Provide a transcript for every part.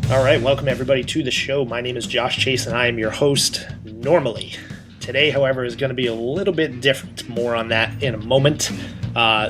All right, welcome everybody to the show. My name is Josh Chase, and I am your host normally. Today, however, is going to be a little bit different. More on that in a moment.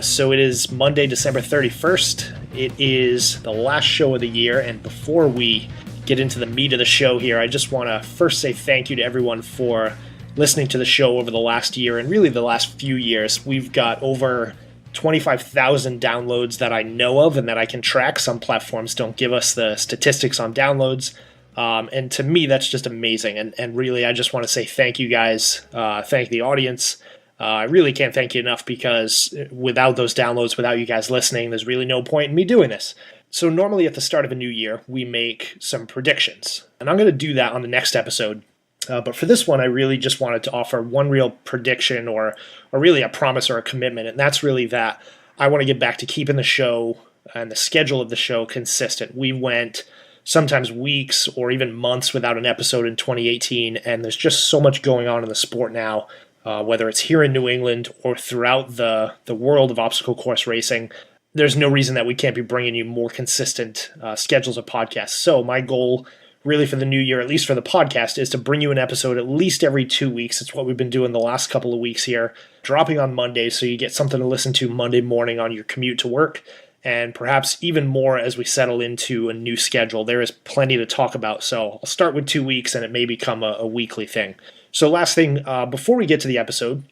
So it is Monday, December 31st. It is the last show of the year, and before we get into the meat of the show here, I just want to first say thank you to everyone for listening to the show over the last year, and really the last few years. We've got over 25,000 downloads that I know of and that I can track. Some platforms don't give us the statistics on downloads. And to me, that's just amazing. And really, I just want to say thank you guys. Thank the audience. I really can't thank you enough because without those downloads, without you guys listening, there's really no point in me doing this. So normally at the start of a new year, we make some predictions. And I'm going to do that on the next episode. But for this one, I really just wanted to offer one real prediction or really a promise or a commitment. And that's really that I want to get back to keeping the show and the schedule of the show consistent. We went sometimes weeks or even months without an episode in 2018. And there's just so much going on in the sport now, whether it's here in New England or throughout the world of obstacle course racing. There's no reason that we can't be bringing you more consistent schedules of podcasts. So my goal really for the new year, at least for the podcast, is to bring you an episode at least every 2 weeks. It's what we've been doing the last couple of weeks here, dropping on Mondays so you get something to listen to Monday morning on your commute to work, and perhaps even more as we settle into a new schedule. There is plenty to talk about, so I'll start with 2 weeks and it may become a weekly thing. So last thing, before we get to the episode,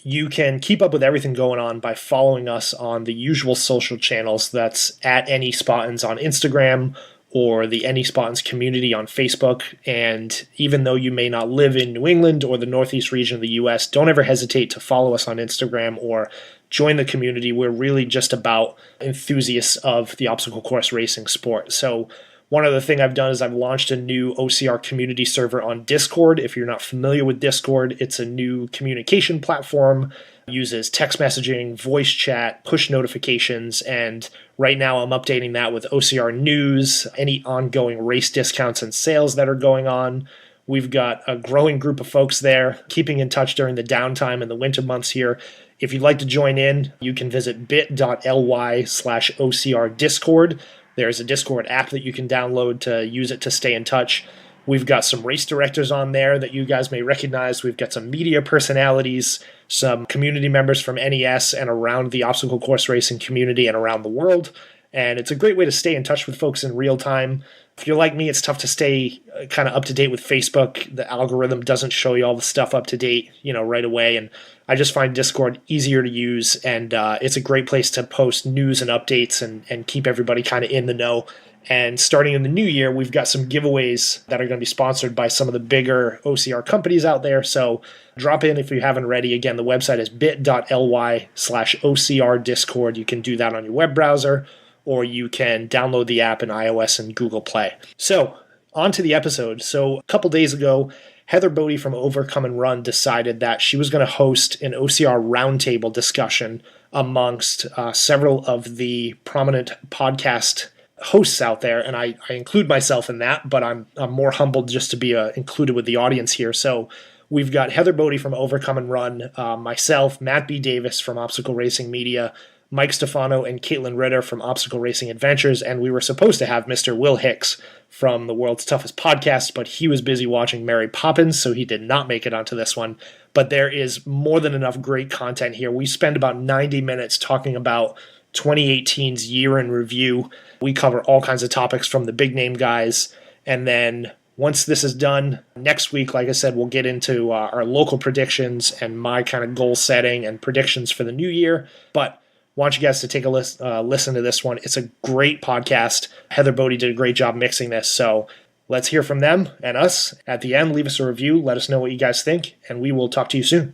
you can keep up with everything going on by following us on the usual social channels. That's at Any Spottins on Instagram, or the Any Spottins community on Facebook. And even though you may not live in New England or the Northeast region of the US, don't ever hesitate to follow us on Instagram or join the community. We're really just about enthusiasts of the obstacle course racing sport. So one other thing I've done is I've launched a new Ocr Community Server on Discord. If you're not familiar with Discord, it's a new communication platform. Uses text messaging, voice chat, push notifications, and right now I'm updating that with OCR news, any ongoing race discounts and sales that are going on. We've got a growing group of folks there, keeping in touch during the downtime and the winter months here. If you'd like to join in, you can visit bit.ly/OCR Discord. There's a Discord app that you can download to use it to stay in touch. We've got some race directors on there that you guys may recognize. We've got some media personalities, some community members from NES and around the obstacle course racing community and around the world. And it's a great way to stay in touch with folks in real time. If you're like me, it's tough to stay kind of up to date with Facebook. The algorithm doesn't show you all the stuff up to date, right away. And I just find Discord easier to use. And it's a great place to post news and updates and keep everybody kind of in the know. And starting in the new year, we've got some giveaways that are going to be sponsored by some of the bigger OCR companies out there. So drop in if you haven't already. Again, the website is bit.ly/OCR Discord. You can do that on your web browser, or you can download the app in iOS and Google Play. So on to the episode. So a couple days ago, Heather Bode from Ocr Come and Run decided that she was going to host an OCR Roundtable Discussion amongst several of the prominent podcast hosts out there, and I include myself in that, but I'm more humbled just to be included with the audience here. So we've got Heather Bode from Ocr Come and Run, myself, Matt B. Davis from Obstacle Racing Media, Mike Stefano and Caitlin Ritter from Obstacle Racing Adventures, and we were supposed to have Mr. Will Hicks from the World's Toughest Podcast, but he was busy watching Mary Poppins, so he did not make it onto this one. But there is more than enough great content here. We spend about 90 minutes talking about 2018's year in review. We cover all kinds of topics from the big name guys. And then once this is done, next week, like I said, we'll get into our local predictions and my kind of goal setting and predictions for the new year. But I want you guys to take a listen to this one. It's a great podcast. Heather Bode did a great job mixing this. So let's hear from them and us. At the end, leave us a review. Let us know what you guys think, and we will talk to you soon.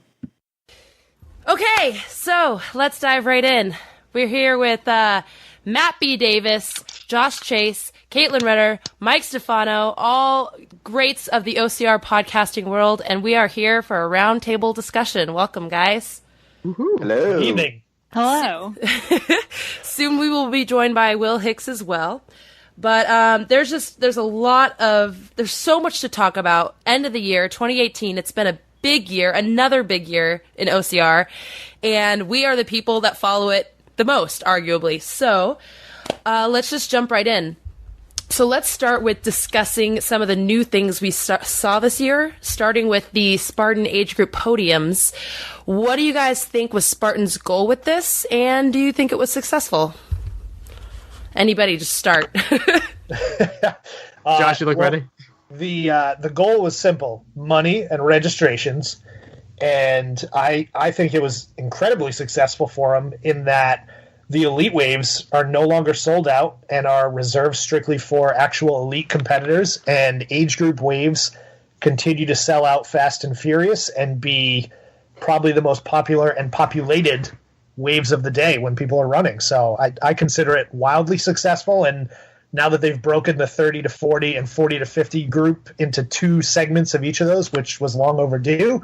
Okay, so let's dive right in. We're here with Matt B. Davis, Josh Chase, Caitlin Ritter, Mike Stefano, all greats of the OCR podcasting world, and we are here for a roundtable discussion. Welcome, guys. Woo-hoo. Hello. Good evening. Hello. Soon we will be joined by Will Hicks as well. But there's so much to talk about. End of the year, 2018, it's been a big year, another big year in OCR, and we are the people that follow it the most, arguably. So let's just jump right in. So let's start with discussing some of the new things we saw this year, starting with the Spartan age group podiums. What do you guys think was Spartan's goal with this, and do you think it was successful? Anybody, just start. Josh, you look ready? The goal was simple: money and registrations, and I think it was incredibly successful for them in that the elite waves are no longer sold out and are reserved strictly for actual elite competitors, and age group waves continue to sell out fast and furious and be probably the most popular and populated waves of the day when people are running. So I consider it wildly successful, and now that they've broken the 30 to 40 and 40 to 50 group into two segments of each of those, which was long overdue,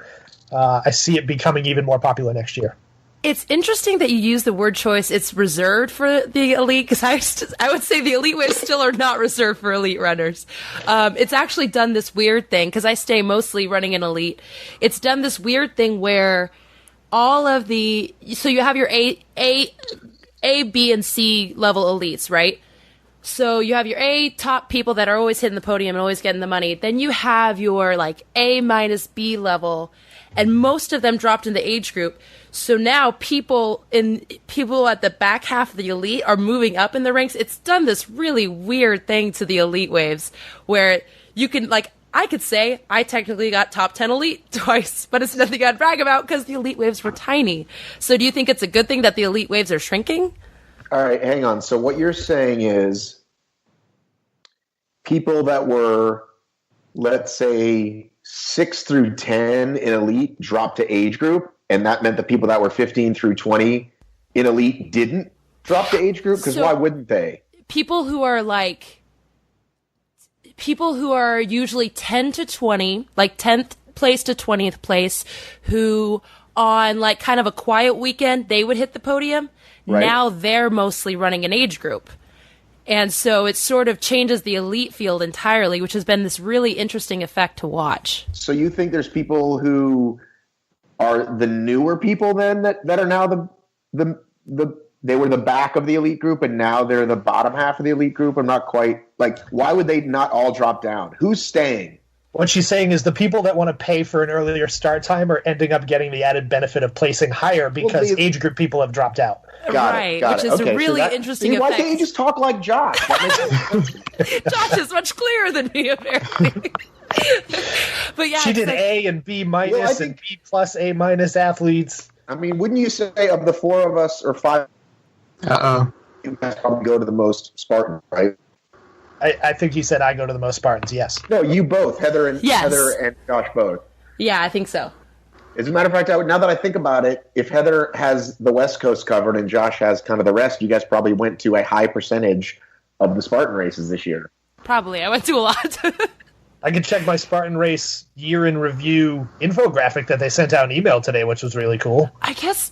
I see it becoming even more popular next year. It's interesting that you use the word choice. It's reserved for the elite, because I would say the elite waves still are not reserved for elite runners. It's actually done this weird thing, because I stay mostly running in elite. It's done this weird thing where all of so you have your A, B, and C level elites, right? So you have your A top people that are always hitting the podium and always getting the money. Then you have your like A minus B level, and most of them dropped in the age group. So now people at the back half of the elite are moving up in the ranks. It's done this really weird thing to the elite waves where you can, like, I could say I technically got top 10 elite twice, but it's nothing I'd brag about because the elite waves were tiny. So do you think it's a good thing that the elite waves are shrinking? All right, hang on. So what you're saying is people that were, let's say, 6 through 10 in elite dropped to age group, and that meant the people that were 15 through 20 in elite didn't drop to age group? Because why wouldn't they? People who are usually 10 to 20, like 10th place to 20th place, who on like kind of a quiet weekend, they would hit the podium. Right. Now they're mostly running an age group. And so it sort of changes the elite field entirely, which has been this really interesting effect to watch. So you think there's people who are the newer people then that are now they were the back of the elite group and now they're the bottom half of the elite group? I'm not quite, like, why would they not all drop down? Who's staying? What she's saying is the people that want to pay for an earlier start time are ending up getting the added benefit of placing higher because age group people have dropped out. Got it. Which is a really interesting effect. Why can't you just talk like Josh? Josh is much clearer than me, apparently. But yeah, she did A and B minus and B plus A minus athletes. I mean, wouldn't you say of the four of us or five, you guys probably go to the most Spartan, right? I think he said I go to the most Spartans, yes. No, you both, Heather and Josh Bode. Yeah, I think so. As a matter of fact, now that I think about it, if Heather has the West Coast covered and Josh has kind of the rest, you guys probably went to a high percentage of the Spartan races this year. Probably. I went to a lot. I could check my Spartan race year in review infographic that they sent out an email today, which was really cool. I guess.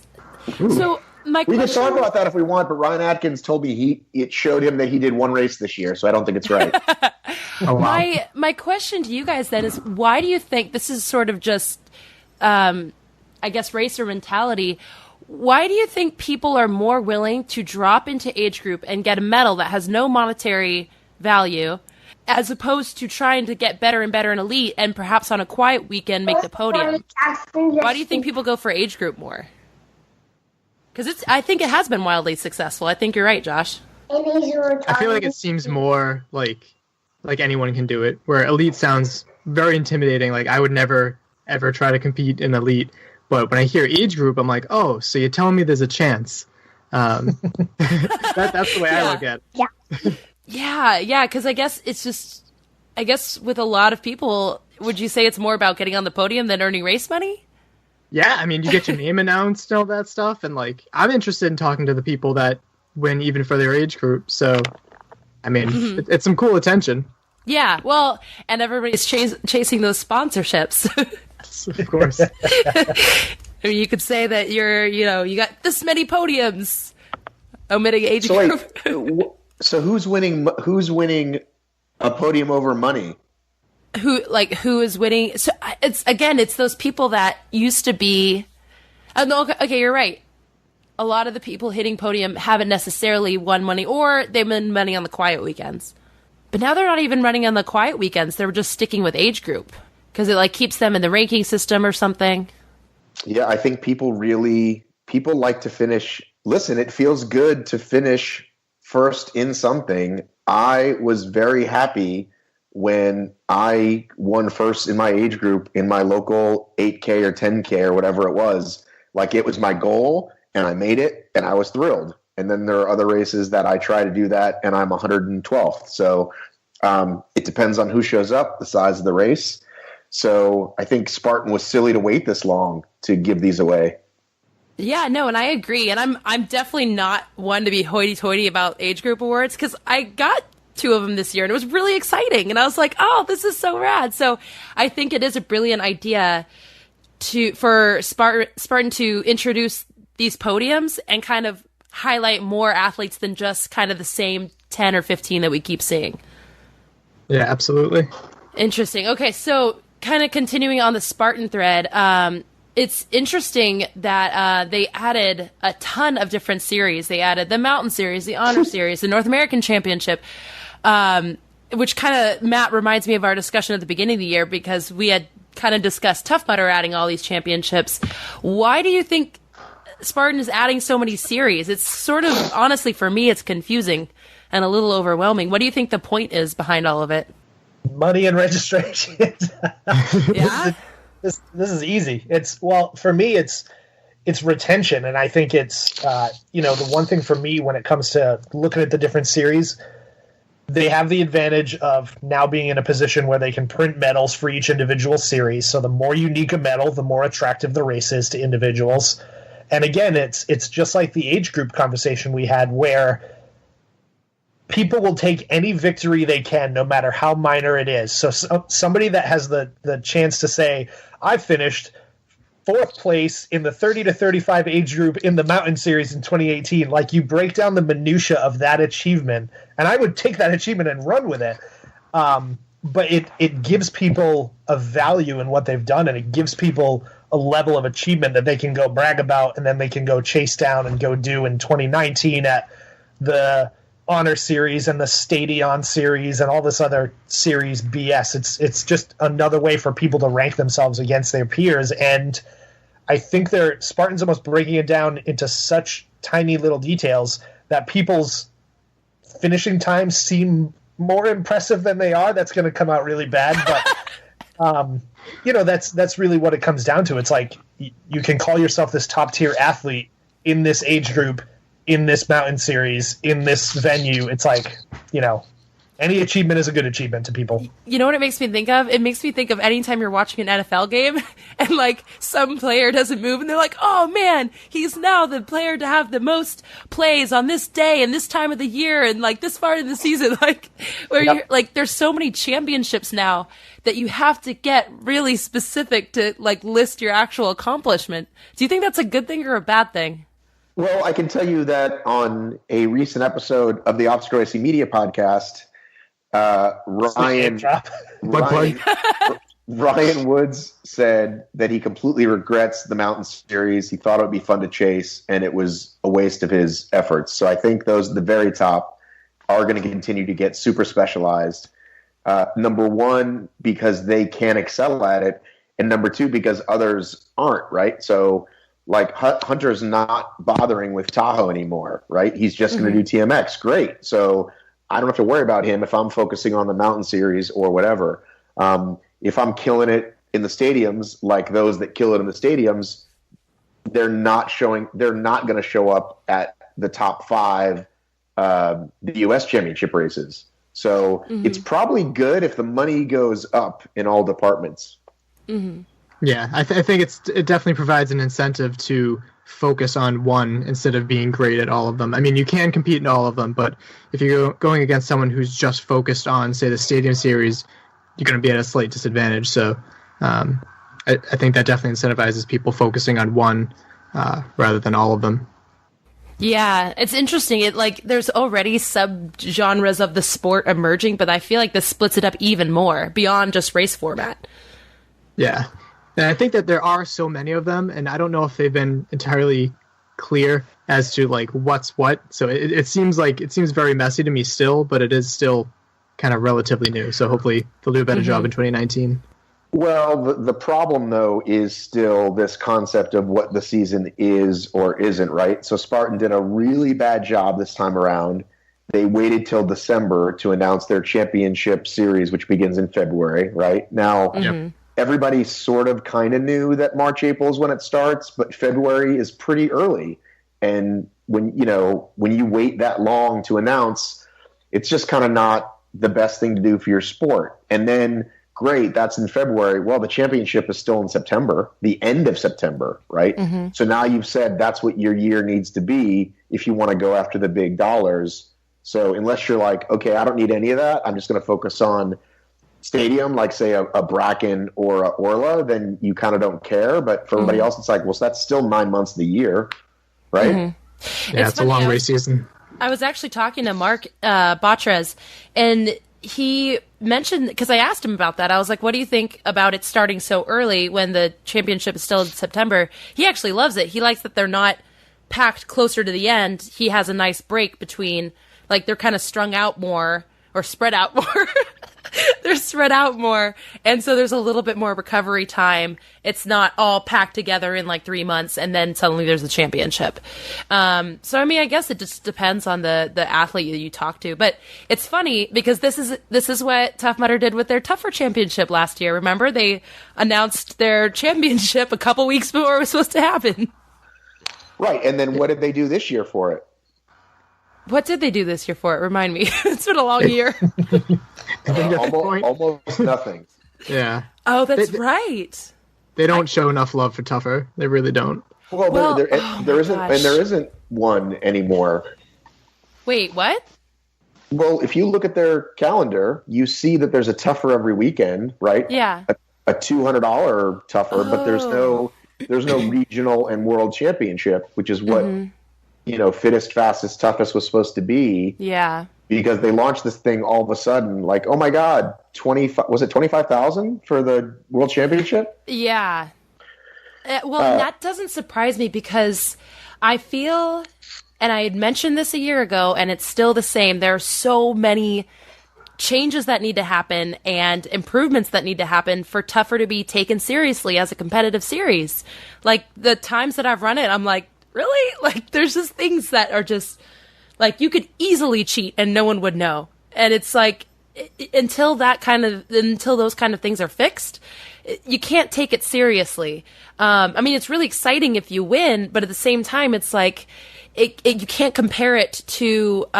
Ooh. So we can talk about that if we want, but Ryan Atkins told me it showed him that he did one race this year, so I don't think it's right. Oh, wow. My question to you guys then is, why do you think this is sort of just, I guess, racer mentality? Why do you think people are more willing to drop into age group and get a medal that has no monetary value, as opposed to trying to get better and better in elite and perhaps on a quiet weekend make the podium? Why do you think people go for age group more? Because I think it has been wildly successful. I think you're right, Josh. I feel like it seems more like anyone can do it, where elite sounds very intimidating. Like I would never, ever try to compete in elite. But when I hear age group, I'm like, oh, so you're telling me there's a chance. That's the way I look at it. Yeah, because I guess it's just, with a lot of people, would you say it's more about getting on the podium than earning race money? Yeah, I mean, you get your name announced and all that stuff, and like, I'm interested in talking to the people that win even for their age group. So, I mean, it's some cool attention. Yeah, well, and everybody's chasing those sponsorships. Of course. I mean, you could say that you got this many podiums, omitting age group. So who's winning a podium over money? Who is winning? So it's those people that used to be. Oh, no, okay, you're right. A lot of the people hitting podium haven't necessarily won money, or they've won money on the quiet weekends. But now they're not even running on the quiet weekends. They're just sticking with age group because it like keeps them in the ranking system or something. Yeah, I think people like to finish. Listen, it feels good to finish first in something. I was very happy when I won first in my age group in my local 8K or 10K or whatever it was. Like, it was my goal and I made it and I was thrilled. And then there are other races that I try to do that and I'm 112th. So it depends on who shows up, the size of the race. So I think Spartan was silly to wait this long to give these away. Yeah, no, and I agree. And I'm definitely not one to be hoity-toity about age group awards because I got 2 of them this year and it was really exciting. And I was like, oh, this is so rad. So I think it is a brilliant idea for Spartan to introduce these podiums and kind of highlight more athletes than just kind of the same 10 or 15 that we keep seeing. Yeah, absolutely. Interesting. Okay, so kind of continuing on the Spartan thread, it's interesting that they added a ton of different series. They added the Mountain Series, the Honor Series, the North American Championship, which kind of, Matt, reminds me of our discussion at the beginning of the year because we had kind of discussed Tough Mudder adding all these championships. Why do you think Spartan is adding so many series? It's sort of, honestly, for me, it's confusing and a little overwhelming. What do you think the point is behind all of it? Money and registration. Yeah? This is easy. For me, it's retention. And I think it's, the one thing for me when it comes to looking at the different series, they have the advantage of now being in a position where they can print medals for each individual series. So the more unique a medal, the more attractive the race is to individuals. And again, it's just like the age group conversation we had where people will take any victory they can, no matter how minor it is. So somebody that has the chance to say, I finished 4th place in the 30 to 35 age group in the Mountain Series in 2018. Like, you break down the minutia of that achievement, and I would take that achievement and run with it. But it gives people a value in what they've done, and it gives people a level of achievement that they can go brag about, and then they can go chase down and go do in 2019 at the Honor Series and the Stadion Series and all this other series BS. It's just another way for people to rank themselves against their peers, and I think Spartan's almost breaking it down into such tiny little details that people's finishing times seem more impressive than they are. That's going to come out really bad, but that's really what it comes down to. It's like you can call yourself this top tier athlete in this age group, in this Mountain Series, in this venue. It's like, any achievement is a good achievement to people. You know what it makes me think of? It makes me think of anytime you're watching an NFL game and like some player doesn't move and they're like, oh man, he's now the player to have the most plays on this day and this time of the year and like this far in the season. Like, where Yep. you're like, there's so many championships now that you have to get really specific to like list your actual accomplishment. Do you think that's a good thing or a bad thing? Well, I can tell you that on a recent episode of the Obstacle Racing Media podcast, Ryan Woods said that he completely regrets the Mountain Series. He thought it would be fun to chase, and it was a waste of his efforts. So I think those at the very top are going to continue to get super specialized. Number one, because they can excel at it, and number two, because others aren't, right? So like Hunter's not bothering with Tahoe anymore, right? He's just going to do TMX. Great. So I don't have to worry about him if I'm focusing on the Mountain Series or whatever. If I'm killing it in the stadiums, like those that kill it in the stadiums, they're not going to show up at the top 5 the U.S. championship races. So it's probably good if the money goes up in all departments. Mm-hmm. Yeah, I think it definitely provides an incentive to focus on one instead of being great at all of them. I mean, you can compete in all of them, but if you're going against someone who's just focused on, say, the Stadium Series, you're going to be at a slight disadvantage. So I think that definitely incentivizes people focusing on one rather than all of them. Yeah, it's interesting. There's already sub-genres of the sport emerging, but I feel like this splits it up even more beyond just race format. Yeah. And I think that there are so many of them, and I don't know if they've been entirely clear as to like what's what. So it seems very messy to me still, but it is still kind of relatively new. So hopefully they'll do a better job in 2019. Well, the problem, though, is still this concept of what the season is or isn't, right? So Spartan did a really bad job this time around. They waited till December to announce their championship series, which begins in February, right? Now, everybody sort of kind of knew that March, April is when it starts, but February is pretty early. And when you wait that long to announce, it's just kind of not the best thing to do for your sport. And then, great, that's in February. Well, the championship is still in September, the end of September, right? So now you've said that's what your year needs to be if you want to go after the big dollars. So unless you're like, okay, I don't need any of that, I'm just going to focus on stadium, like say a Bracken or a Orla, then you kind of don't care. But for everybody else, it's like, well, so that's still 9 months of the year, right? Yeah, it's a long race season. I was actually talking to Mark Batres, and he mentioned, because I asked him about that, I was like, what do you think about it starting so early when the championship is still in September? He actually loves it. He likes that they're not packed closer to the end. He has a nice break between, like, they're kind of strung out more, or spread out more. They're spread out more, and so there's a little bit more recovery time. It's not all packed together in like 3 months, and then suddenly there's a championship. So I mean, I guess it just depends on the athlete that you talk to. But it's funny because this is what Tough Mudder did with their Tougher Championship last year. Remember, they announced their championship a couple weeks before it was supposed to happen. Right, and then what did they do this year for it? What did they do this year for it? Remind me. It's been a long year. Almost nothing. Yeah. Oh, that's right. They don't show enough love for Tougher. They really don't. Well, there isn't one anymore. Wait, what? Well, if you look at their calendar, you see that there's a Tougher every weekend, right? Yeah. A $200 Tougher, but there's no regional and world championship, which is what fittest, fastest, toughest was supposed to be. Yeah. Because they launched this thing all of a sudden, like, oh my God, 25,000 for the world championship? Yeah. That doesn't surprise me because I feel, and I had mentioned this a year ago, and it's still the same. There are so many changes that need to happen and improvements that need to happen for Tougher to be taken seriously as a competitive series. Like, the times that I've run it, I'm like, really? Like, there's just things that are just, like, you could easily cheat and no one would know. And it's like, until those kind of things are fixed, you can't take it seriously. I mean, it's really exciting if you win, but at the same time, it's like, you can't compare it to,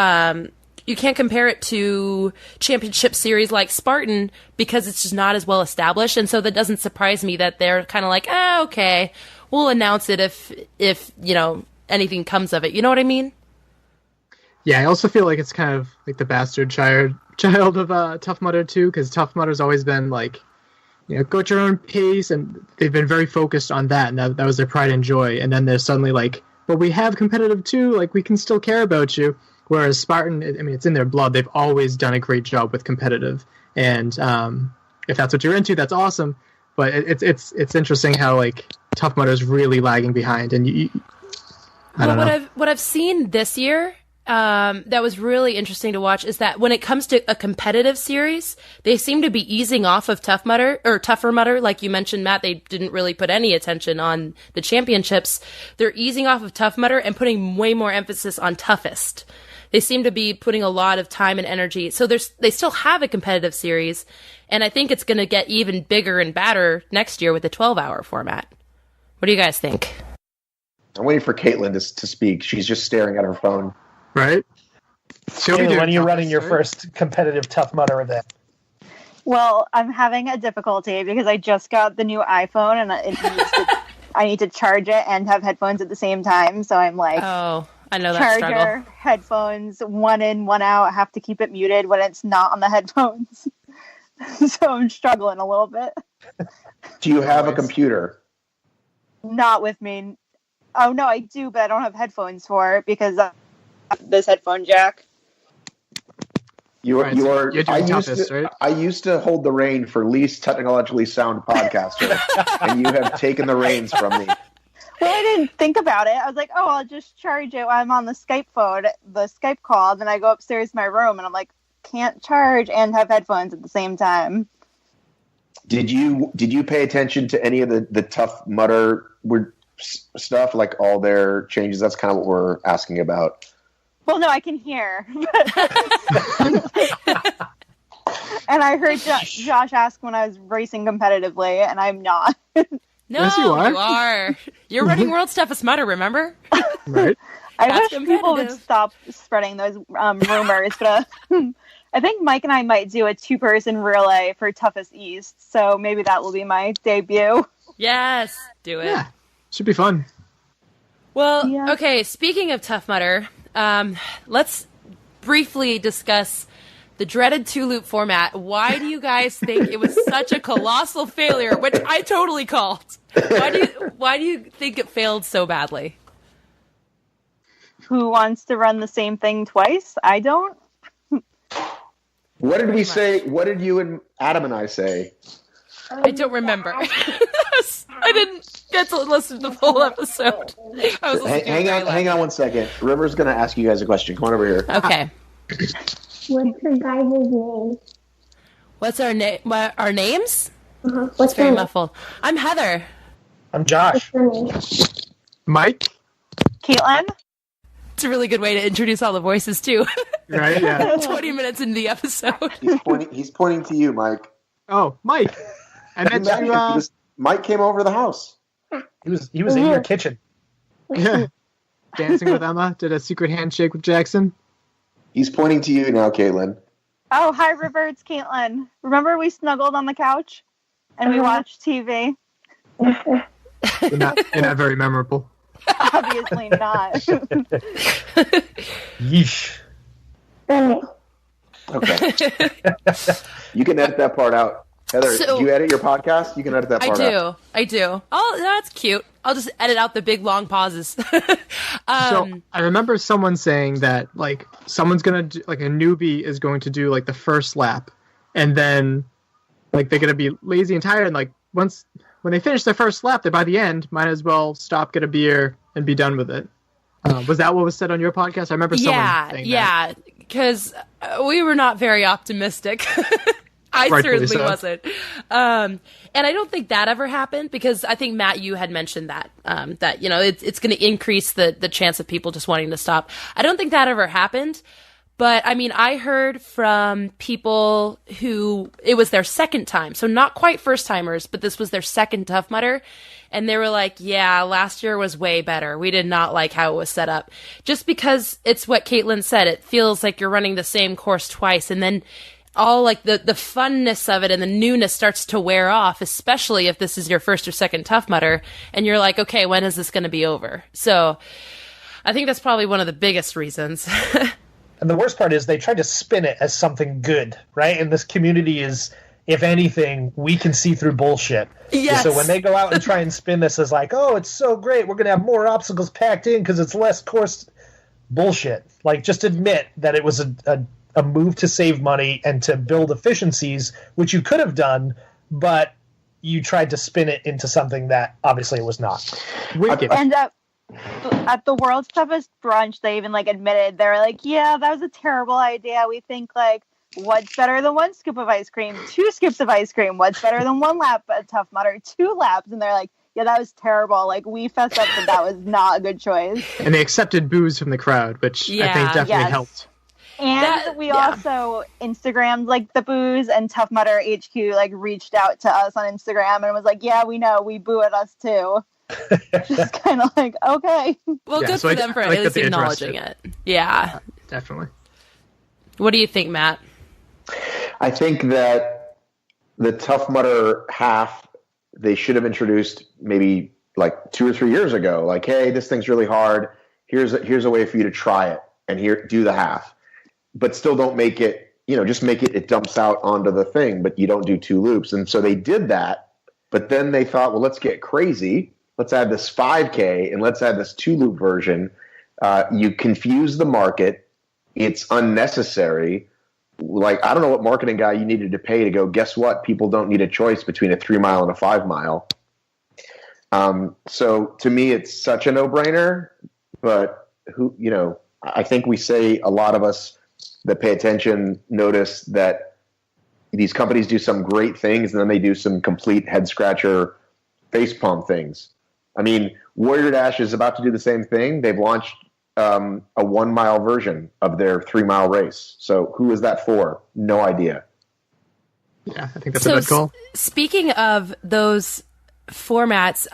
championship series like Spartan because it's just not as well established. And so that doesn't surprise me that they're kind of like, okay, we'll announce it if anything comes of it. You know what I mean? Yeah, I also feel like it's kind of like the bastard child of Tough Mudder too, because Tough Mudder's always been like, go at your own pace, and they've been very focused on that, and that was their pride and joy. And then they're suddenly like, well, we have competitive too, like we can still care about you. Whereas Spartan, I mean, it's in their blood. They've always done a great job with competitive, and if that's what you're into, that's awesome. But it's interesting how like Tough Mudder is really lagging behind, and I don't know. What I've seen this year that was really interesting to watch is that when it comes to a competitive series, they seem to be easing off of Tougher Mudder. Like you mentioned, Matt, they didn't really put any attention on the championships. They're easing off of Tough Mudder and putting way more emphasis on toughest. They seem to be putting a lot of time and energy. So they still have a competitive series, and I think it's going to get even bigger and badder next year with the 12-hour format. What do you guys think? I'm waiting for Caitlin to speak. She's just staring at her phone. Right? When are you running your first competitive Tough Mudder event? Well, I'm having a difficulty because I just got the new iPhone and I need to charge it and have headphones at the same time. So I'm like, oh, I know that struggle. Charger, headphones, one in, one out. I have to keep it muted when it's not on the headphones. So I'm struggling a little bit. Do you have a computer? Not with me. Oh, no, I do, but I don't have headphones for it because this headphone jack. I used to hold the reign for least technologically sound podcaster, and you have taken the reins from me. Well, I didn't think about it. I was like, I'll just charge it while I'm on the Skype call. Then I go upstairs to my room, and I'm like, can't charge and have headphones at the same time. Did you pay attention to any of the Tough Mudder stuff, like all their changes? That's kind of what we're asking about. Well, no, I can hear. And I heard Josh ask when I was racing competitively, and I'm not. No, Yes, you are. you are. You're running World's Toughest Mudder, remember? Right. I That's wish people would competitive. stop spreading those rumors, but I think Mike and I might do a 2-person relay for Toughest East, so maybe that will be my debut. Yes, do it. Yeah. Should be fun. Well, Yeah. okay, speaking of Tough Mudder, let's briefly discuss the dreaded 2-loop format. Why do you guys think it was such a colossal failure, which I totally called? Why do you think it failed so badly? Who wants to run the same thing twice? I don't. What did we say? What did you and Adam and I say? I don't remember. I didn't get to listen to the full episode. I was listening to it very Hang on 1 second. River's going to ask you guys a question. Come on over here. loud. Okay. What's your guys' name? What's our our names? What's It's very your muffled. I'm Heather. I'm Josh. name? Mike? Caitlin? It's a really good way to introduce all the voices too. Right, yeah. 20 minutes into the episode. He's pointing to you, Mike. Oh, Mike. I met you, Mike came over to the house. He was in your kitchen. dancing with Emma, did a secret handshake with Jackson. He's pointing to you now, Caitlin. Oh, hi, River. It's Caitlin. Remember we snuggled on the couch and we watched TV? You're not very memorable. Obviously not. Yeesh. Okay. You can edit that part out. Heather, So- do you edit your podcast? You can edit that part out. I do. Oh, that's cute. I'll just edit out the big long pauses. So I remember someone saying that like someone's gonna do, like a newbie is going to do like the first lap, and then like they're gonna be lazy and tired, and like when they finish their first lap, they by the end might as well stop, get a beer, and be done with it. Was that what was said on your podcast? I remember someone saying that. Yeah, because we were not very optimistic. I Rightfully certainly so. wasn't. And I don't think that ever happened because I think, Matt, you had mentioned that, that, you know, it's going to increase the chance of people just wanting to stop. I don't think that ever happened. But I mean, I heard from people who it was their second time. So not quite first timers, but this was their second Tough Mudder. And they were like, yeah, last year was way better. We did not like how it was set up. Just because it's what Caitlin said. It feels like you're running the same course twice. And then all like the funness of it and the newness starts to wear off, especially if this is your first or second Tough Mudder. And you're like, okay, when is this going to be over? So I think that's probably one of the biggest reasons. And the worst part is they tried to spin it as something good, right? And this community is, if anything, we can see through bullshit. Yes. So when they go out and try and spin this as like, oh, it's so great, we're going to have more obstacles packed in because it's less course, bullshit. Like, just admit that it was a move to save money and to build efficiencies, which you could have done, but you tried to spin it into something that obviously it was not. Wicked. And at the World's Toughest Brunch, they even like admitted, they were like, yeah, that was a terrible idea. We think like, what's better than one scoop of ice cream? 2 scoops of ice cream. What's better than 1 lap at Tough Mudder? 2 laps. And they're like, yeah, that was terrible. Like, we fessed up that was not a good choice. And they accepted booze from the crowd, which I Yeah. think definitely Yes. helped. And we also Instagrammed like the booze, and Tough Mudder HQ like reached out to us on Instagram and was like, yeah, we know, we boo at us too. Just kind of like, okay. Well, Yeah, good so for I them for like at that least they addressed acknowledging it. Yeah. Definitely. What do you think, Matt? I think that the Tough Mudder half, they should have introduced maybe like 2 or 3 years ago. Like, hey, this thing's really hard. Here's a way for you to try it, and here, do the half. But still don't make it, just make it dumps out onto the thing, but you don't do 2 loops. And so they did that, but then they thought, well, let's get crazy. Let's add this 5K and let's add this 2-loop version. You confuse the market. It's unnecessary. Like, I don't know what marketing guy you needed to pay to go, guess what? People don't need a choice between a 3-mile and a 5-mile. So to me, it's such a no-brainer, but I think we say, a lot of us that pay attention notice that these companies do some great things and then they do some complete head scratcher facepalm things. I mean, Warrior Dash is about to do the same thing. They've launched a 1 mile version of their 3 mile race. So who is that for? No idea. Yeah, I think that's a good call. Speaking of those formats,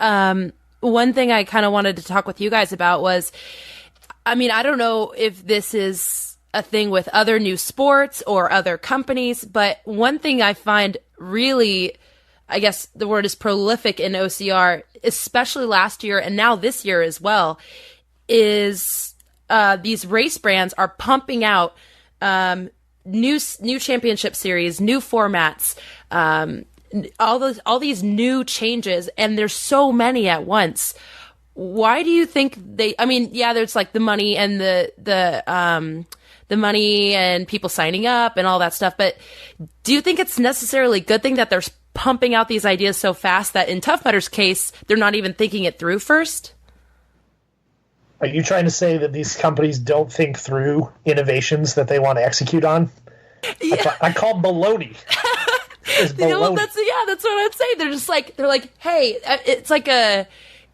one thing I kind of wanted to talk with you guys about was, I mean, I don't know if this is a thing with other new sports or other companies, but one thing I find really, I guess the word is prolific in OCR, especially last year and now this year as well, is these race brands are pumping out new championship series, new formats, all these new changes, and there's so many at once. Why do you think I mean, yeah, there's like the money and the money and people signing up and all that stuff, but do you think it's necessarily a good thing that they're pumping out these ideas so fast that in Tough Mudder's case, they're not even thinking it through first? Are you trying to say that these companies don't think through innovations that they want to execute on? Yeah. I call baloney. That's what I'd say. They're like, hey,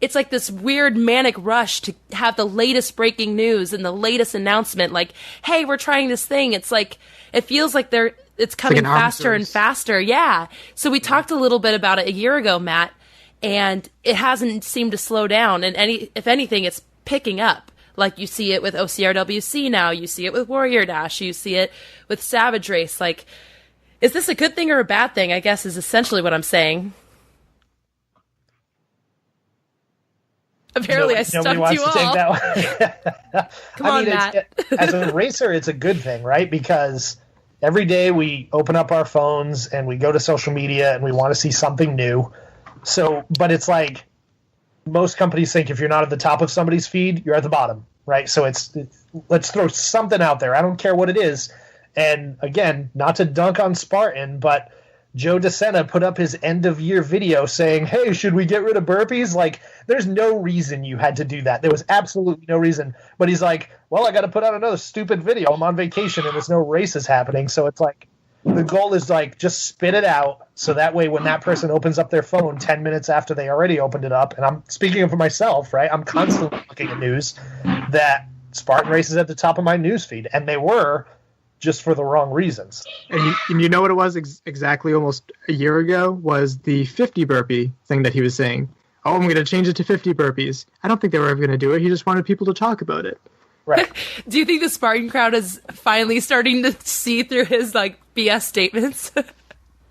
it's like this weird manic rush to have the latest breaking news and the latest announcement. Like, hey, we're trying this thing. It's like, it feels like it's coming like faster and faster. Yeah. So we talked a little bit about it a year ago, Matt, and it hasn't seemed to slow down. And if anything, it's picking up. Like, you see it with OCRWC now, you see it with Warrior Dash, you see it with Savage Race. Like, is this a good thing or a bad thing, I guess, is essentially what I'm saying. Apparently I stumped you all. Take that one. Come on, Matt. As a racer, it's a good thing, right? Because every day we open up our phones and we go to social media and we want to see something new. So, but it's like, most companies think if you're not at the top of somebody's feed, you're at the bottom, right? So let's throw something out there. I don't care what it is. And again, not to dunk on Spartan, but Joe DeSena put up his end of year video saying, hey, should we get rid of burpees? Like, there's no reason you had to do that. There was absolutely no reason. But he's like, well, I got to put out another stupid video. I'm on vacation and there's no races happening. So it's like, the goal is like, just spit it out. So that way, when that person opens up their phone 10 minutes after they already opened it up, and I'm speaking for myself, right? I'm constantly looking at news that Spartan Race is at the top of my news feed. And they were, just for the wrong reasons. And you know what it was exactly almost a year ago was the 50 burpee thing that he was saying. Oh, I'm going to change it to 50 burpees. I don't think they were ever going to do it. He just wanted people to talk about it. Right. Do you think the Spartan crowd is finally starting to see through his like BS statements?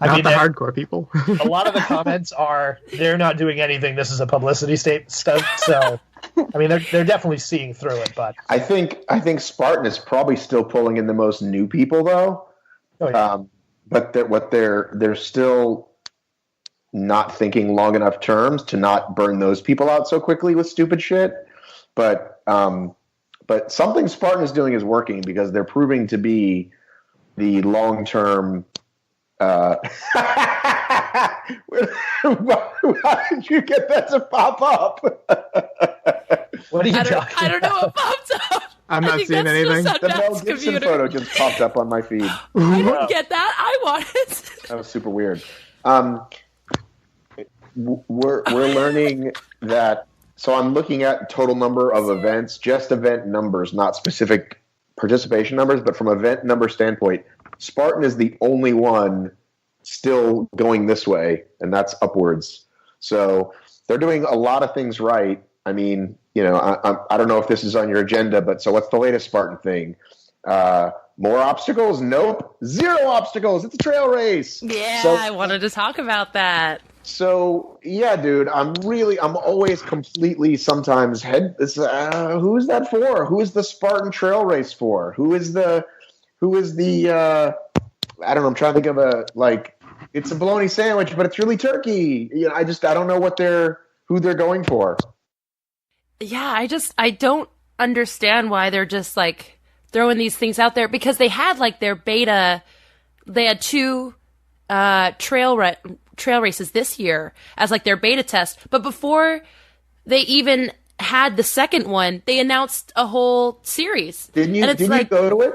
Not the hardcore people. A lot of the comments are, they're not doing anything. This is a publicity stunt. So, I mean, they're definitely seeing through it. But I think Spartan is probably still pulling in the most new people, though. Oh, yeah. But they're still not thinking long enough terms to not burn those people out so quickly with stupid shit. But something Spartan is doing is working because they're proving to be the long-term. How did you get that to pop up? What are you talking I don't know what popped up. I'm not seeing anything. The Mel Gibson photo just popped up on my feed. I don't get that. I want it. That was super weird. We're learning that. So I'm looking at total number of events, just event numbers, not specific participation numbers, but from event number standpoint, Spartan is the only one still going this way, and that's upwards. So they're doing a lot of things right. I mean, I don't know if this is on your agenda, but so what's the latest Spartan thing? More obstacles? Nope. 0 obstacles. It's a trail race. Yeah, so, I wanted to talk about that. So, yeah, dude, I'm always completely sometimes who's that for? Who is the Spartan trail race for? Who is the I don't know, I'm trying to think of it's a bologna sandwich, but it's really turkey. I don't know who they're going for. Yeah, I don't understand why they're just like throwing these things out there, because they had like their beta, they had 2 trail races this year as like their beta test, but before they even had the second one, they announced a whole series. Didn't you go to it?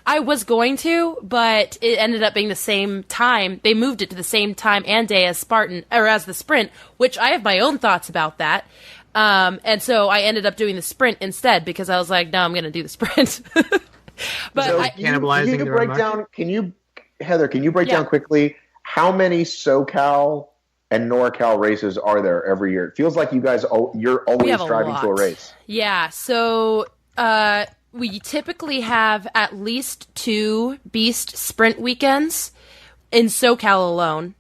I was going to, but it ended up being the same time. They moved it to the same time and day as as the sprint, which I have my own thoughts about that. And so I ended up doing the sprint instead because I was like, no, I'm going to do the sprint. But So cannibalizing the break market? down? Heather? Can you break down quickly how many SoCal and NorCal races are there every year? It feels like you guys you're always driving to a race. Yeah. So we typically have at least 2 Beast sprint weekends in SoCal alone.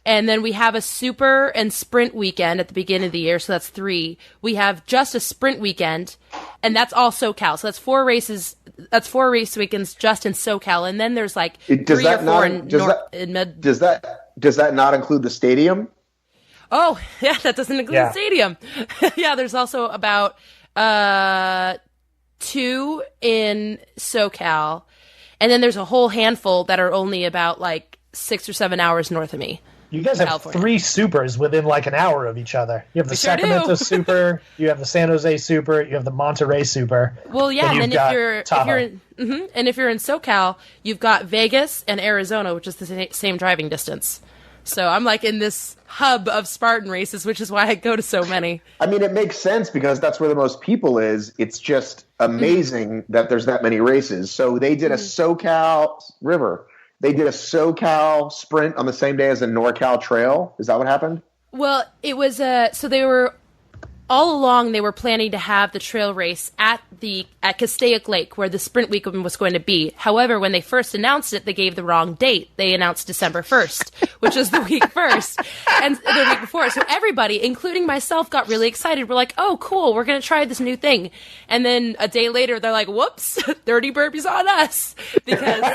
And then we have a super and sprint weekend at the beginning of the year, so that's 3. We have just a sprint weekend, and that's all SoCal. So that's 4 races. That's 4 race weekends just in SoCal, and then there's like 3 or 4 in Mid. Does that not include the stadium? Oh, yeah, that doesn't include the stadium. Yeah, there's also about 2 in SoCal, and then there's a whole handful that are only about like 6 or 7 hours north of me. You guys have California. 3 supers within like an hour of each other. You have the We sure Sacramento do. Super, you have the San Jose Super, you have the Monterey Super. Well, yeah, and then you've got if you're Tahoe. and if you're in SoCal, you've got Vegas and Arizona, which is the same driving distance. So I'm like in this hub of Spartan races, which is why I go to so many. I mean, it makes sense because that's where the most people is. It's just amazing that there's that many races. So they did a SoCal River. They did a SoCal sprint on the same day as a NorCal trail. Is that what happened? Well, it was so they were all along they were planning to have the trail race at Castaic Lake where the sprint weekend was going to be. However, when they first announced it, they gave the wrong date. They announced December 1st, which is the week first, and the week before. So everybody, including myself, got really excited. We're like, "Oh, cool! We're going to try this new thing." And then a day later, they're like, "Whoops, 30 burpees on us," because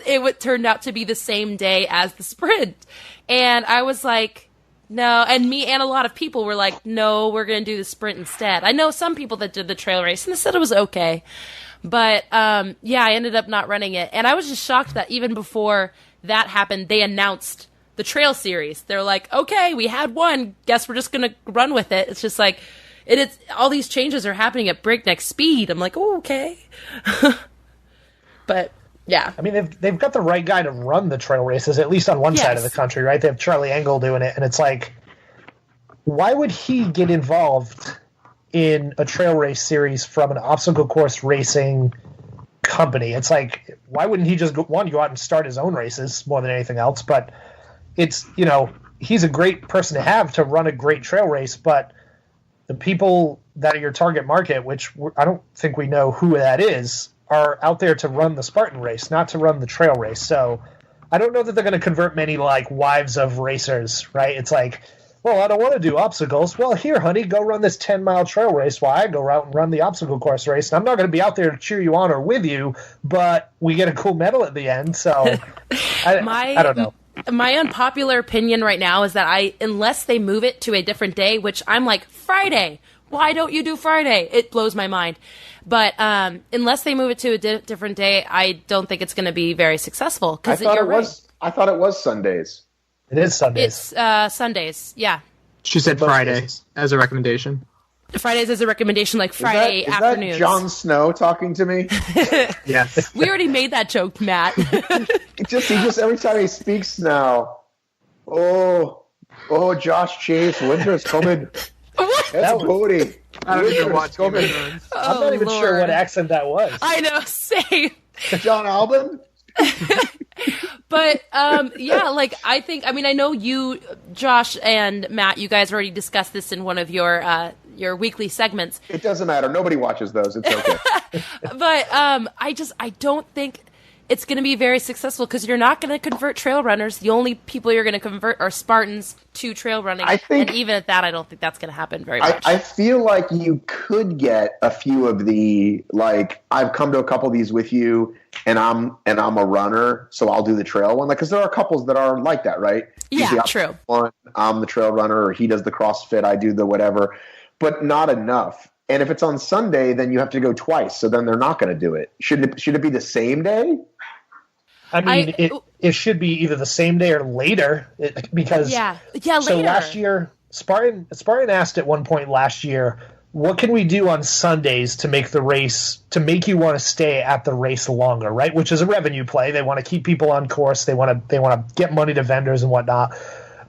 it turned out to be the same day as the sprint, and I was like. No, and me and a lot of people were like, no, we're going to do the sprint instead. I know some people that did the trail race, and they said it was okay. But, yeah, I ended up not running it. And I was just shocked that even before that happened, they announced the trail series. They're like, okay, we had one. Guess we're just going to run with it. It's just like, it's all these changes are happening at breakneck speed. I'm like, oh, okay. But... yeah. I mean, they've got the right guy to run the trail races, at least on one side of the country, right? They have Charlie Engle doing it, and it's like, why would he get involved in a trail race series from an obstacle course racing company? It's like, why wouldn't he just go out and start his own races more than anything else? But it's, he's a great person to have to run a great trail race, but the people that are your target market, which I don't think we know who that is, are out there to run the Spartan race, not to run the trail race. So I don't know that they're going to convert many like wives of racers, right? It's like, well, I don't want to do obstacles. Well, here, honey, go run this 10-mile trail race while I go out and run the obstacle course race. And I'm not going to be out there to cheer you on or with you, but we get a cool medal at the end. So I don't know. My unpopular opinion right now is that unless they move it to a different day, which I'm like, Friday, why don't you do Friday? It blows my mind. But unless they move it to a different day, I don't think it's going to be very successful. I thought it was Sundays. It is Sundays. It's Sundays, yeah. She said Friday as a recommendation. Fridays as a recommendation, like Friday afternoons. Is that Jon Snow talking to me? Yeah. We already made that joke, Matt. He just every time he speaks now. Oh, Josh Chase, winter is coming. That's Bode. I don't even watch Game of coming. Thrones. I'm not even sure what accent that was. I know, same. John Alban? But yeah, like I know you, Josh and Matt, you guys already discussed this in one of your weekly segments. It doesn't matter. Nobody watches those. It's okay. But I don't think it's going to be very successful because you're not going to convert trail runners. The only people you're going to convert are Spartans to trail running. And even at that, I don't think that's going to happen very much. I feel like you could get a few of the, like, I've come to a couple of these with you, and I'm a runner, so I'll do the trail one. Like, because there are couples that are like that, right? Yeah, true. One, I'm the trail runner, or he does the CrossFit, I do the whatever, but not enough. And if it's on Sunday, then you have to go twice. So then they're not going to do it. Should it be the same day? I mean, it should be either the same day or later because later. So last year, Spartan asked at one point last year, what can we do on Sundays to make you want to stay at the race longer, right? Which is a revenue play. They want to keep people on course. They want to get money to vendors and whatnot.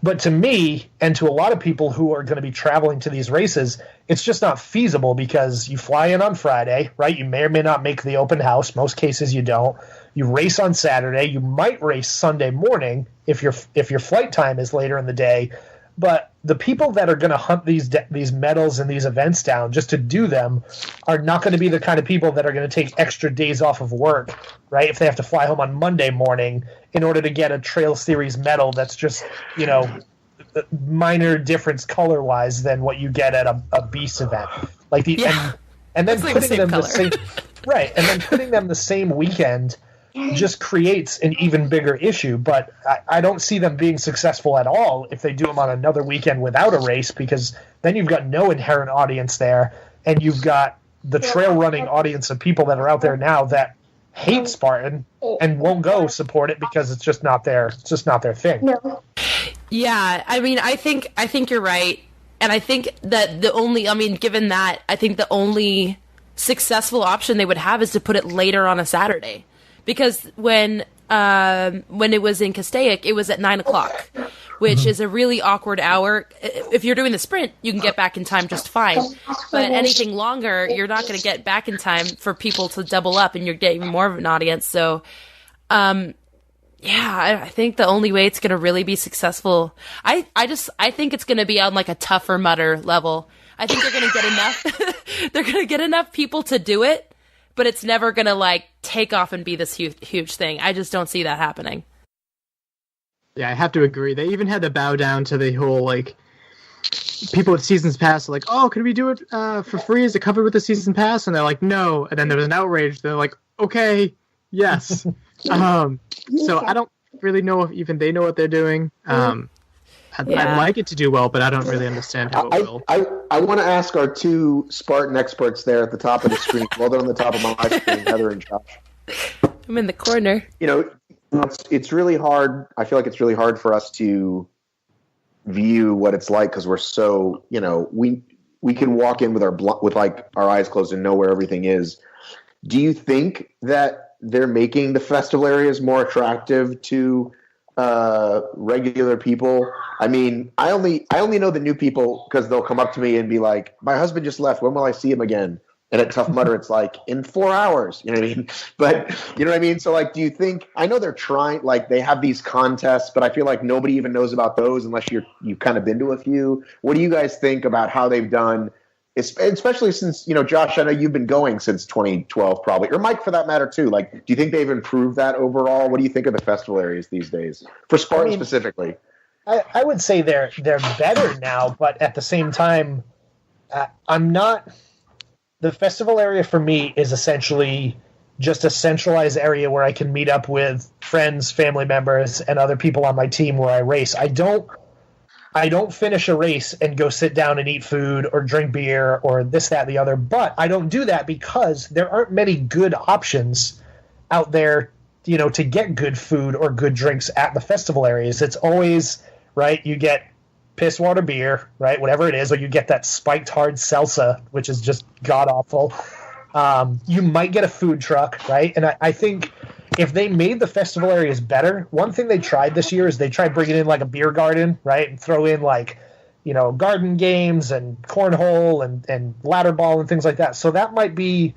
But to me, and to a lot of people who are going to be traveling to these races, it's just not feasible because you fly in on Friday, right? You may or may not make the open house. Most cases you don't. You race on Saturday. You might race Sunday morning if your flight time is later in the day. But the people that are going to hunt these medals and these events down just to do them are not going to be the kind of people that are going to take extra days off of work, right? If they have to fly home on Monday morning in order to get a Trail Series medal that's just, minor difference color-wise than what you get at a Beast event. And then putting them the same right, and then putting them the same weekend just creates an even bigger issue. But I don't see them being successful at all if they do them on another weekend without a race, because then you've got no inherent audience there, and you've got the trail running audience of people that are out there now that hate Spartan and won't go support it because it's just not their thing. No. Yeah, I mean, I think you're right, and I think that given that, I think the only successful option they would have is to put it later on a Saturday. Because when it was in Castaic, it was at 9:00, which is a really awkward hour. If you're doing the sprint, you can get back in time just fine. But anything longer, you're not going to get back in time for people to double up, and you're getting more of an audience. So, I think the only way it's going to really be successful, I think it's going to be on like a Tougher Mudder level. I think they're going to get enough. They're going to get enough people to do it. But it's never going to, like, take off and be this huge thing. I just don't see that happening. Yeah, I have to agree. They even had to bow down to the whole, like, people with Seasons Pass are like, oh, could we do it for free? Is it covered with the Season Pass? And they're like, no. And then there was an outrage. They're like, okay, yes. So I don't really know if even they know what they're doing. I'd like it to do well, but I don't really understand how it will. I want to ask our two Spartan experts there at the top of the screen. Well, they're on the top of my screen, Heather and Josh. I'm in the corner. It's really hard. I feel like it's really hard for us to view what it's like because we're so, we can walk in with our eyes closed and know where everything is. Do you think that they're making the festival areas more attractive to regular people? I mean, I only know the new people because they'll come up to me and be like, my husband just left, when will I see him again? And at Tough Mudder it's like, in 4 hours, you know what I mean? But you know what I mean? So like, do you think, I know they're trying, like they have these contests, but I feel like nobody even knows about those unless you've kind of been to a few. What do you guys think about how they've done, especially since, Josh, I know you've been going since 2012 probably, or Mike for that matter too. Like, do you think they've improved that overall? What do you think of the festival areas these days for Spartan specifically? I would say they're better now, but at the same time, I'm not. The festival area for me is essentially just a centralized area where I can meet up with friends, family members, and other people on my team where I race. I don't finish a race and go sit down and eat food or drink beer or this, that, the other. But I don't do that because there aren't many good options out there, to get good food or good drinks at the festival areas. It's always, right, you get piss water beer, right, whatever it is, or you get that spiked hard salsa, which is just god-awful. You might get a food truck, right? And I think if they made the festival areas better, one thing they tried this year is they tried bringing in like a beer garden, right, and throw in like, garden games and cornhole and ladder ball and things like that. So that might be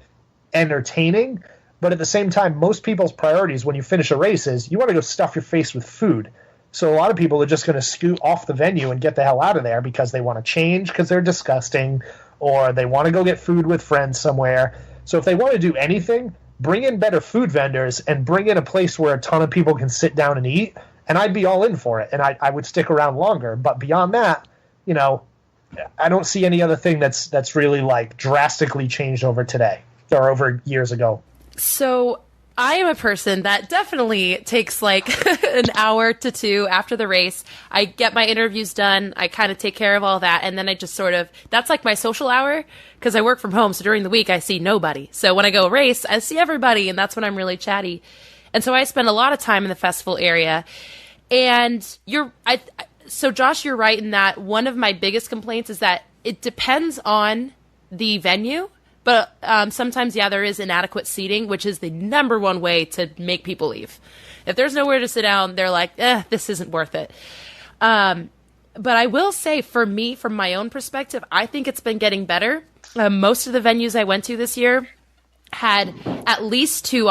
entertaining, but at the same time, most people's priorities when you finish a race is you want to go stuff your face with food. So a lot of people are just going to scoot off the venue and get the hell out of there because they want to change because they're disgusting, or they want to go get food with friends somewhere. So if they want to do anything, bring in better food vendors and bring in a place where a ton of people can sit down and eat, and I'd be all in for it, and I would stick around longer. But beyond that, I don't see any other thing that's really like drastically changed over today or over years ago. So I am a person that definitely takes like an hour to 2 after the race. I get my interviews done. I kind of take care of all that. And then I just that's like my social hour because I work from home. So during the week, I see nobody. So when I go race, I see everybody. And that's when I'm really chatty. And so I spend a lot of time in the festival area. And so Josh, you're right in that one of my biggest complaints is that it depends on the venue, but sometimes, there is inadequate seating, which is the number one way to make people leave. If there's nowhere to sit down, they're like, this isn't worth it. But I will say, for me, from my own perspective, I think it's been getting better. Most of the venues I went to this year had at least two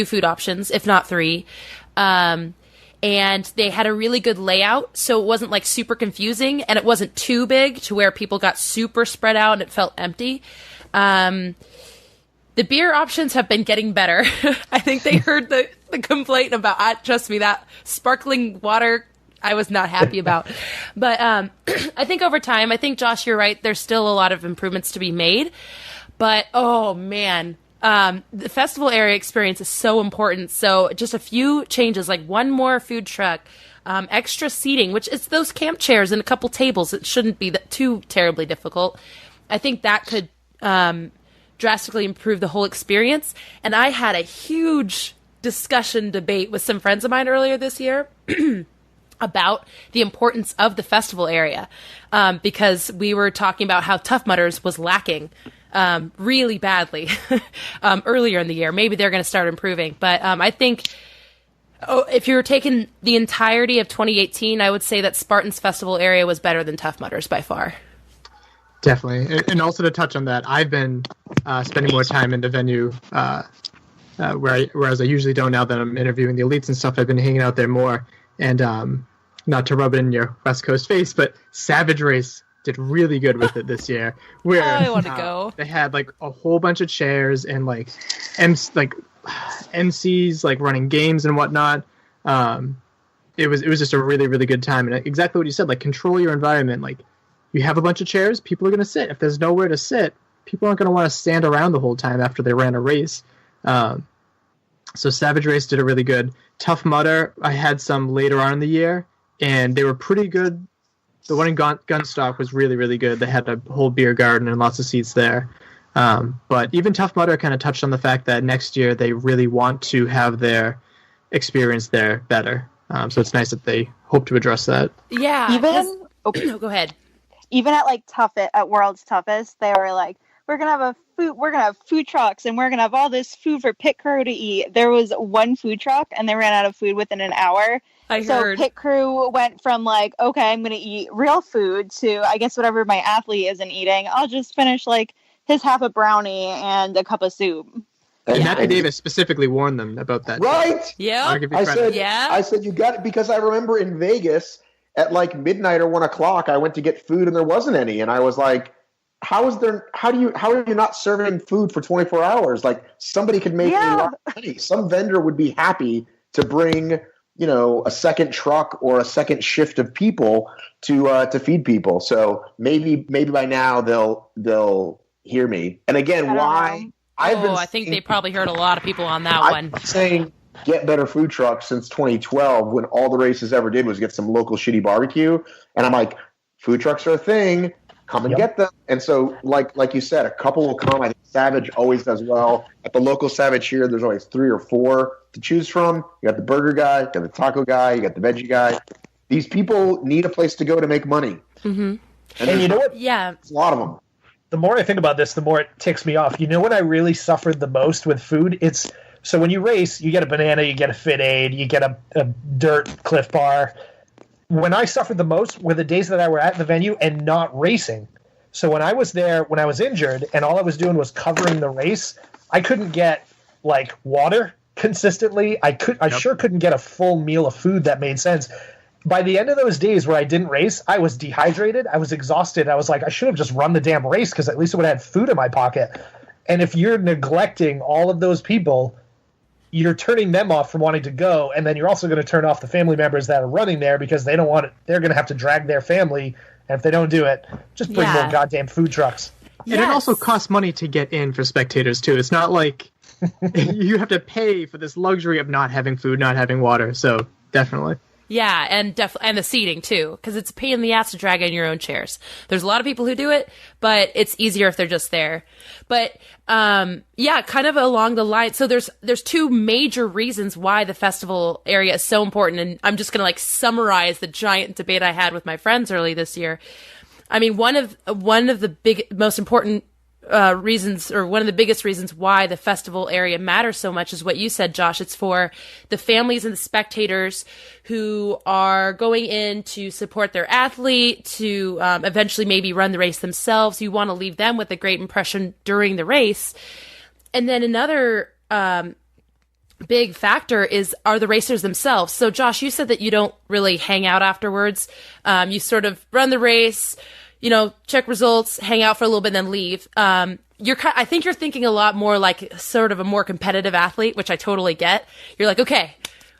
food options, if not three. And they had a really good layout, so it wasn't like super confusing, and it wasn't too big to where people got super spread out and it felt empty. The beer options have been getting better. I think they heard the complaint about, trust me, that sparkling water I was not happy about. But I think over time, I think, Josh, you're right, there's still a lot of improvements to be made. But, oh, man, the festival area experience is so important. So just a few changes, like one more food truck, extra seating, which is those camp chairs and a couple tables. It shouldn't be too terribly difficult. I think that could drastically improve the whole experience. And I had a huge discussion debate with some friends of mine earlier this year about the importance of the festival area, because we were talking about how Tough Mudders was lacking really badly earlier in the year. Maybe they're going to start improving. But I think if you were taking the entirety of 2018, I would say that Spartan's festival area was better than Tough Mudders by far. Definitely. And also to touch on that, I've been spending more time in the venue, whereas I usually don't now that I'm interviewing the elites and stuff. I've been hanging out there more. And not to rub it in your West Coast face, but Savage Race did really good with it this year. Where I want to go. They had like a whole bunch of chairs and like MCs like running games and whatnot. It was just a really, really good time. And exactly what you said, like control your environment. Like you have a bunch of chairs, people are going to sit. If there's nowhere to sit, people aren't going to want to stand around the whole time after they ran a race. So Savage Race did a really good. Tough Mudder, I had some later on in the year, and they were pretty good. The one in Gunstock was really, really good. They had a whole beer garden and lots of seats there. But even Tough Mudder kind of touched on the fact that next year they really want to have their experience there better. So it's nice that they hope to address that. Yeah. Even go ahead. Even at like at World's Toughest, they were like, we're gonna have food trucks, and we're gonna have all this food for pit crew to eat. There was one food truck, and they ran out of food within an hour. So pit crew went from like, okay, I'm gonna eat real food to, I guess, whatever my athlete isn't eating, I'll just finish like his half a brownie and a cup of soup. And Matthew Davis specifically warned them about that. Right? Yeah. I said you got it, because I remember in Vegas at like midnight or 1 o'clock, I went to get food and there wasn't any, and I was like, how are you not serving food for 24 hours? Like somebody could make a lot of money. Some vendor would be happy to bring, a second truck or a second shift of people to feed people. So maybe by now they'll hear me. And again, why? I think they probably heard a lot of people on that one. I've been saying get better food trucks since 2012, when all the races ever did was get some local shitty barbecue. And I'm like, food trucks are a thing. Come and get them. And so, like you said, a couple will come. I think Savage always does well. At the local Savage here, there's always 3 or 4 to choose from. You got the burger guy, you got the taco guy, you got the veggie guy. These people need a place to go to make money. Mm-hmm. And you know what? Yeah. There's a lot of them. The more I think about this, the more it ticks me off. You know when I really suffered the most with food? So when you race, you get a banana, you get a Fit Aid, you get a dirt Cliff Bar. When I suffered the most were the days that I were at the venue and not racing. So when I was there, when I was injured and all I was doing was covering the race, I couldn't get like water consistently. I sure couldn't get a full meal of food that made sense. By the end of those days where I didn't race, I was dehydrated. I was exhausted. I was like, I should have just run the damn race because at least I would have had food in my pocket. And if you're neglecting all of those people, you're turning them off from wanting to go, and then you're also going to turn off the family members that are running there because they don't want it. They're going to have to drag their family, and if they don't do it, just bring more goddamn food trucks. Yes. And it also costs money to get in for spectators too. It's not like you have to pay for this luxury of not having food, not having water. So definitely. Yeah, and the seating too, because it's a pain in the ass to drag in your own chairs. There's a lot of people who do it, but it's easier if they're just there. But kind of along the line. So there's 2 major reasons why the festival area is so important, and I'm just gonna like summarize the giant debate I had with my friends early this year. I mean, one of the most important reasons, or one of the biggest reasons why the festival area matters so much is what you said, Josh. It's for the families and the spectators who are going in to support their athlete, to eventually maybe run the race themselves. You want to leave them with a great impression during the race. And then another big factor are the racers themselves. So Josh, you said that you don't really hang out afterwards. You sort of run the race, check results, hang out for a little bit, and then leave. I think you're thinking a lot more like sort of a more competitive athlete, which I totally get. You're like, okay,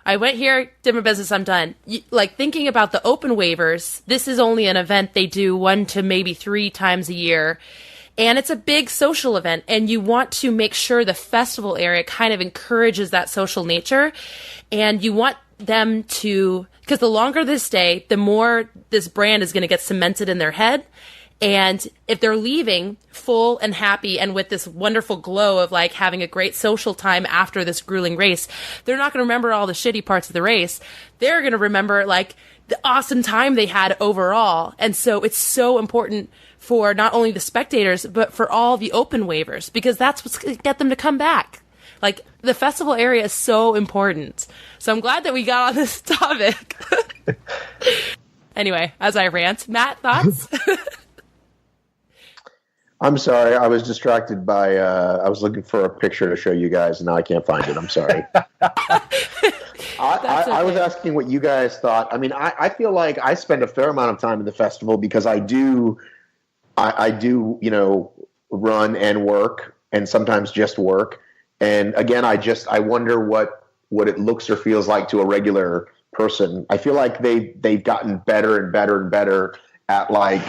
I went here, did my business, I'm done. Like thinking about the open waivers, this is only an event they do 1 to maybe 3 times a year. And it's a big social event, and you want to make sure the festival area kind of encourages that social nature. And you want them to, because the longer they stay, the more this brand is going to get cemented in their head. And if they're leaving full and happy and with this wonderful glow of like having a great social time after this grueling race, they're not going to remember all the shitty parts of the race. They're going to remember like the awesome time they had overall. And so it's so important for not only the spectators, but for all the open waivers, because that's what's going to get them to come back. Like, the festival area is so important. So I'm glad that we got on this topic. Anyway, as I rant, Matt, thoughts? I'm sorry. I was distracted by, I was looking for a picture to show you guys, and now I can't find it. I'm sorry. I was asking what you guys thought. I mean, I feel like I spend a fair amount of time in the festival because I do, run and work, and sometimes just work. And again, I wonder what it looks or feels like to a regular person. I feel like they've gotten better and better and better at like,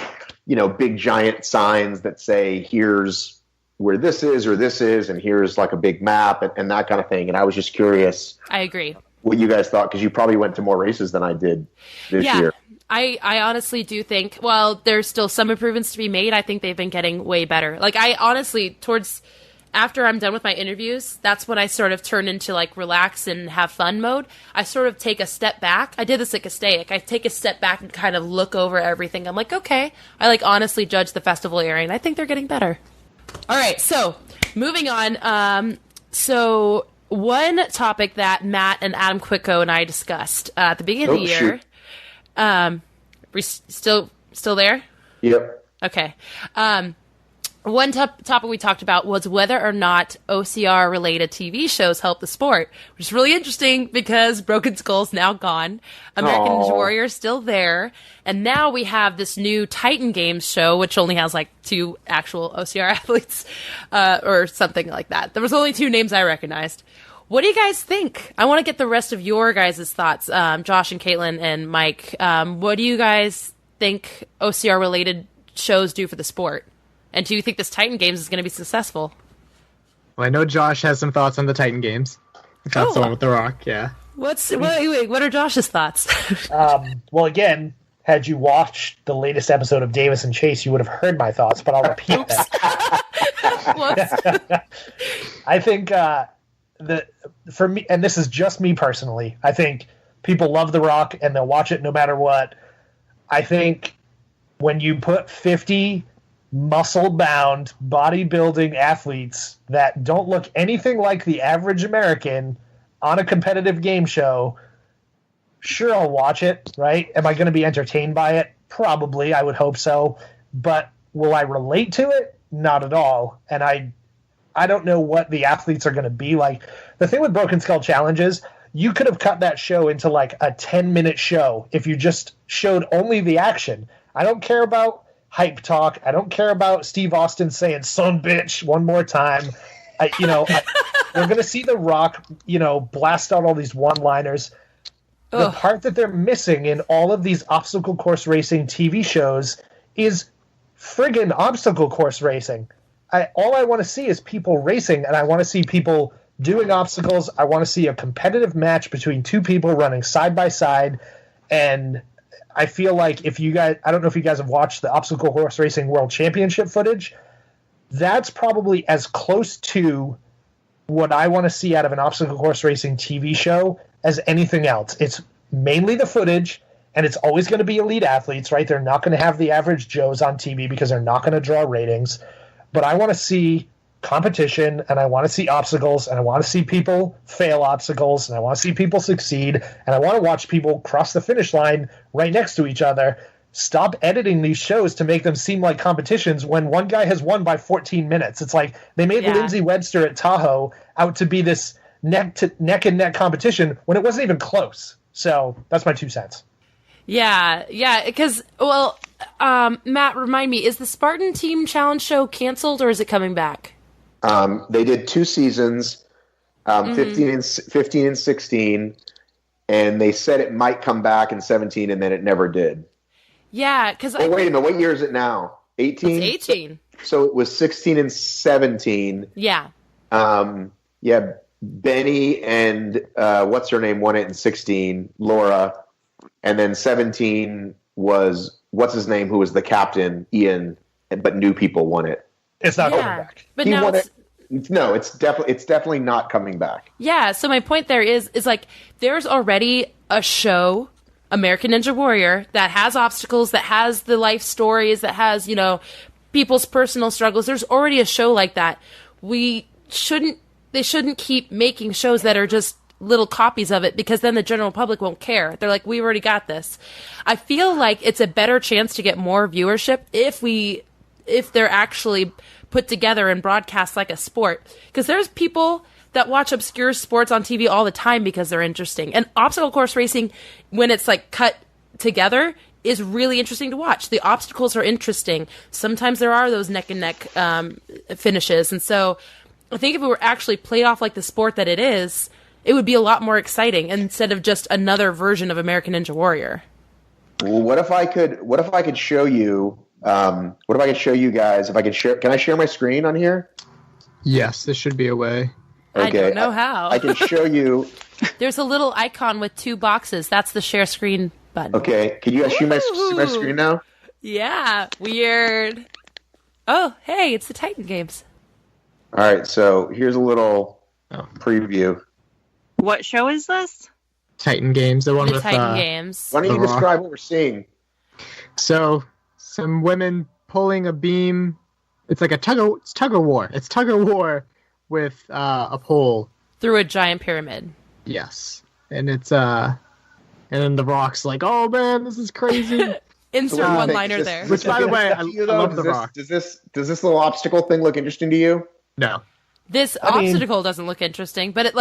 big giant signs that say, here's where this is or this is, and here's like a big map and that kind of thing. And I was just curious. I agree. What you guys thought, because you probably went to more races than I did this year. I honestly do think, well, there's still some improvements to be made. I think they've been getting way better. Like, I honestly, after I'm done with my interviews, that's when I sort of turn into like relax and have fun mode. I sort of take a step back. I did this at Castaic. I take a step back and kind of look over everything. I'm like, okay. I like honestly judge the festival area, and I think they're getting better. All right, so moving on. So one topic that Matt and Adam Quicko and I discussed at the beginning of the year. We still there? Yep. Okay. One topic we talked about was whether or not OCR-related TV shows help the sport, which is really interesting because Broken Skull's now gone. American Ninja Warrior is still there. And now we have this new Titan Games show, which only has like 2 actual OCR athletes or something like that. There was only 2 names I recognized. What do you guys think? I want to get the rest of your guys' thoughts, Josh and Caitlin and Mike. What do you guys think OCR-related shows do for the sport? And do you think this Titan Games is going to be successful? Well, I know Josh has some thoughts on the Titan Games. That's the one with The Rock, yeah. What are Josh's thoughts? Well, again, had you watched the latest episode of Davis and Chase, you would have heard my thoughts, but I'll repeat that. I think for me, and this is just me personally, I think people love The Rock and they'll watch it no matter what. I think when you put 50 muscle-bound bodybuilding athletes that don't look anything like the average American on a competitive game show, sure, I'll watch it, right? Am I going to be entertained by it? Probably, I would hope so. But will I relate to it? Not at all. And I don't know what the athletes are going to be like. The thing with Broken Skull Challenge is you could have cut that show into like a 10-minute show if you just showed only the action. I don't care about hype talk. I don't care about Steve Austin saying "son bitch" one more time. We're going to see The Rock, blast out all these one-liners. The part that they're missing in all of these obstacle course racing TV shows is friggin' obstacle course racing. All I want to see is people racing, and I want to see people doing obstacles. I want to see a competitive match between 2 people running side by side, and I feel like I don't know if you guys have watched the Obstacle Course Racing World Championship footage. That's probably as close to what I want to see out of an obstacle course racing TV show as anything else. It's mainly the footage, and it's always going to be elite athletes, right? They're not going to have the average Joes on TV because they're not going to draw ratings. But I want to see competition, and I want to see obstacles, and I want to see people fail obstacles, and I want to see people succeed, and I want to watch people cross the finish line right next to each other. Stop editing these shows to make them seem like competitions when one guy has won by 14 minutes. It's like they made Lindsey Webster at Tahoe out to be this neck and neck competition when it wasn't even close. So that's my 2 cents. Yeah, because, Matt, remind me, is the Spartan Team Challenge show canceled or is it coming back? They did 2 seasons, 15 and 16, and they said it might come back in 17, and then it never did. Yeah, because wait a minute, what year is it now? 18? It's 18. So it was 16 and 17. Yeah. Benny and what's her name won it in 16, Laura, and then 17 was what's his name who was the captain, Ian, but new people won it. It's not coming back. But he now won it. No, it's definitely not coming back. Yeah, so my point there is like there's already a show, American Ninja Warrior, that has obstacles, that has the life stories, that has, people's personal struggles. There's already a show like that. They shouldn't keep making shows that are just little copies of it because then the general public won't care. They're like, we've already got this. I feel like it's a better chance to get more viewership if they're actually put together and broadcast like a sport. Because there's people that watch obscure sports on TV all the time because they're interesting. And obstacle course racing, when it's like cut together, is really interesting to watch. The obstacles are interesting. Sometimes there are those neck and neck finishes. And so I think if it were actually played off like the sport that it is, it would be a lot more exciting instead of just another version of American Ninja Warrior. Well, what if I could show you? What if I could show you guys? If I could share, can I share my screen on here? Yes, this should be a way. Okay. I don't know how. I can show you. There's a little icon with 2 boxes. That's the share screen button. Okay. Can you guys see my screen now? Yeah. Weird. Oh, hey, it's the Titan games. All right. So here's a little preview. What show is this? Titan Games, the one The with Titan games. Why don't you describe what we're seeing? So some women pulling a beam. It's like tug of war. It's tug of war with a pole Through a giant pyramid. Yes, and it's and then the Rock's like, "Oh man, this is crazy." Insert one-liner there. Which, by the way, I love the Rock. Does this little obstacle thing look interesting to you? No. This obstacle doesn't look interesting, but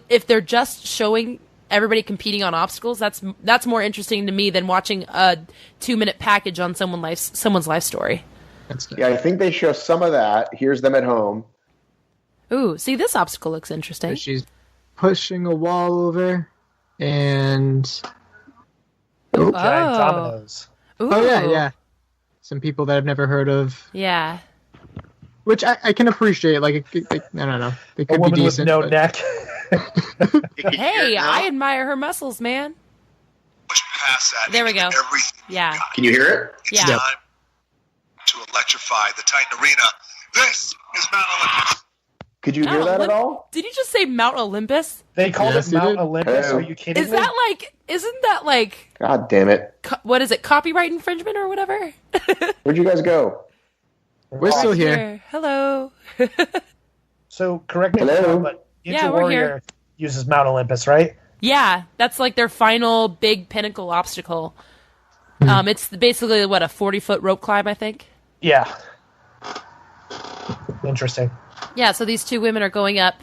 if they're just showing everybody competing on obstacles, that's more interesting to me than watching a 2-minute package on someone's life story. Yeah, I think they show some of that. Here's them at home. Ooh, see, this obstacle looks interesting. She's pushing a wall over, and Giant dominoes. Ooh. oh yeah, some people that I've never heard of. Yeah. Which I can appreciate. Like, I don't know. They A could be woman with decent. no but... neck. Hey, I admire her muscles, man. Push past that. There we go. Everything Yeah. Can you hear it? It's Yeah. time to electrify the Titan Arena. This is Mount Olympus. Could you hear that at all? Did you just say Mount Olympus? They called Yes, it you Mount did. Olympus. Oh. Are you kidding me? Isn't that like, God damn it! what is it, copyright infringement or whatever? Where'd you guys go? We're still here. Hello. So correct me if I'm Hello? wrong, but Ninja Yeah, we're Warrior here. uses Mount Olympus, right? Yeah, that's like their final big pinnacle obstacle. It's basically, a 40-foot rope climb, I think? Yeah. Interesting. Yeah, so these 2 women are going up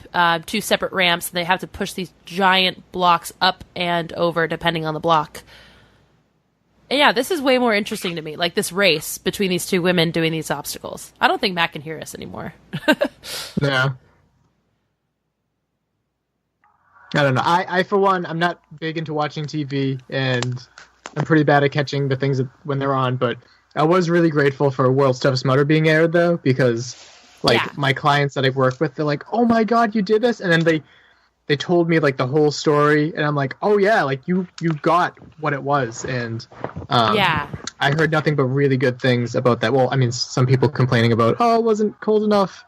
2 separate ramps, and they have to push these giant blocks up and over, depending on the block. And yeah, this is way more interesting to me, like this race between these 2 women doing these obstacles. I don't think Matt can hear us anymore. No. I don't know. I for one, I'm not big into watching TV, and I'm pretty bad at catching the things when they're on, but I was really grateful for World's Toughest Mudder being aired, though, because my clients that I work with, they're like, "Oh my god, you did this!" And then they told me like the whole story, and I'm like, "Oh yeah, like you got what it was." And Yeah. I heard nothing but really good things about that. Well, I mean, some people complaining about, "Oh, it wasn't cold enough,"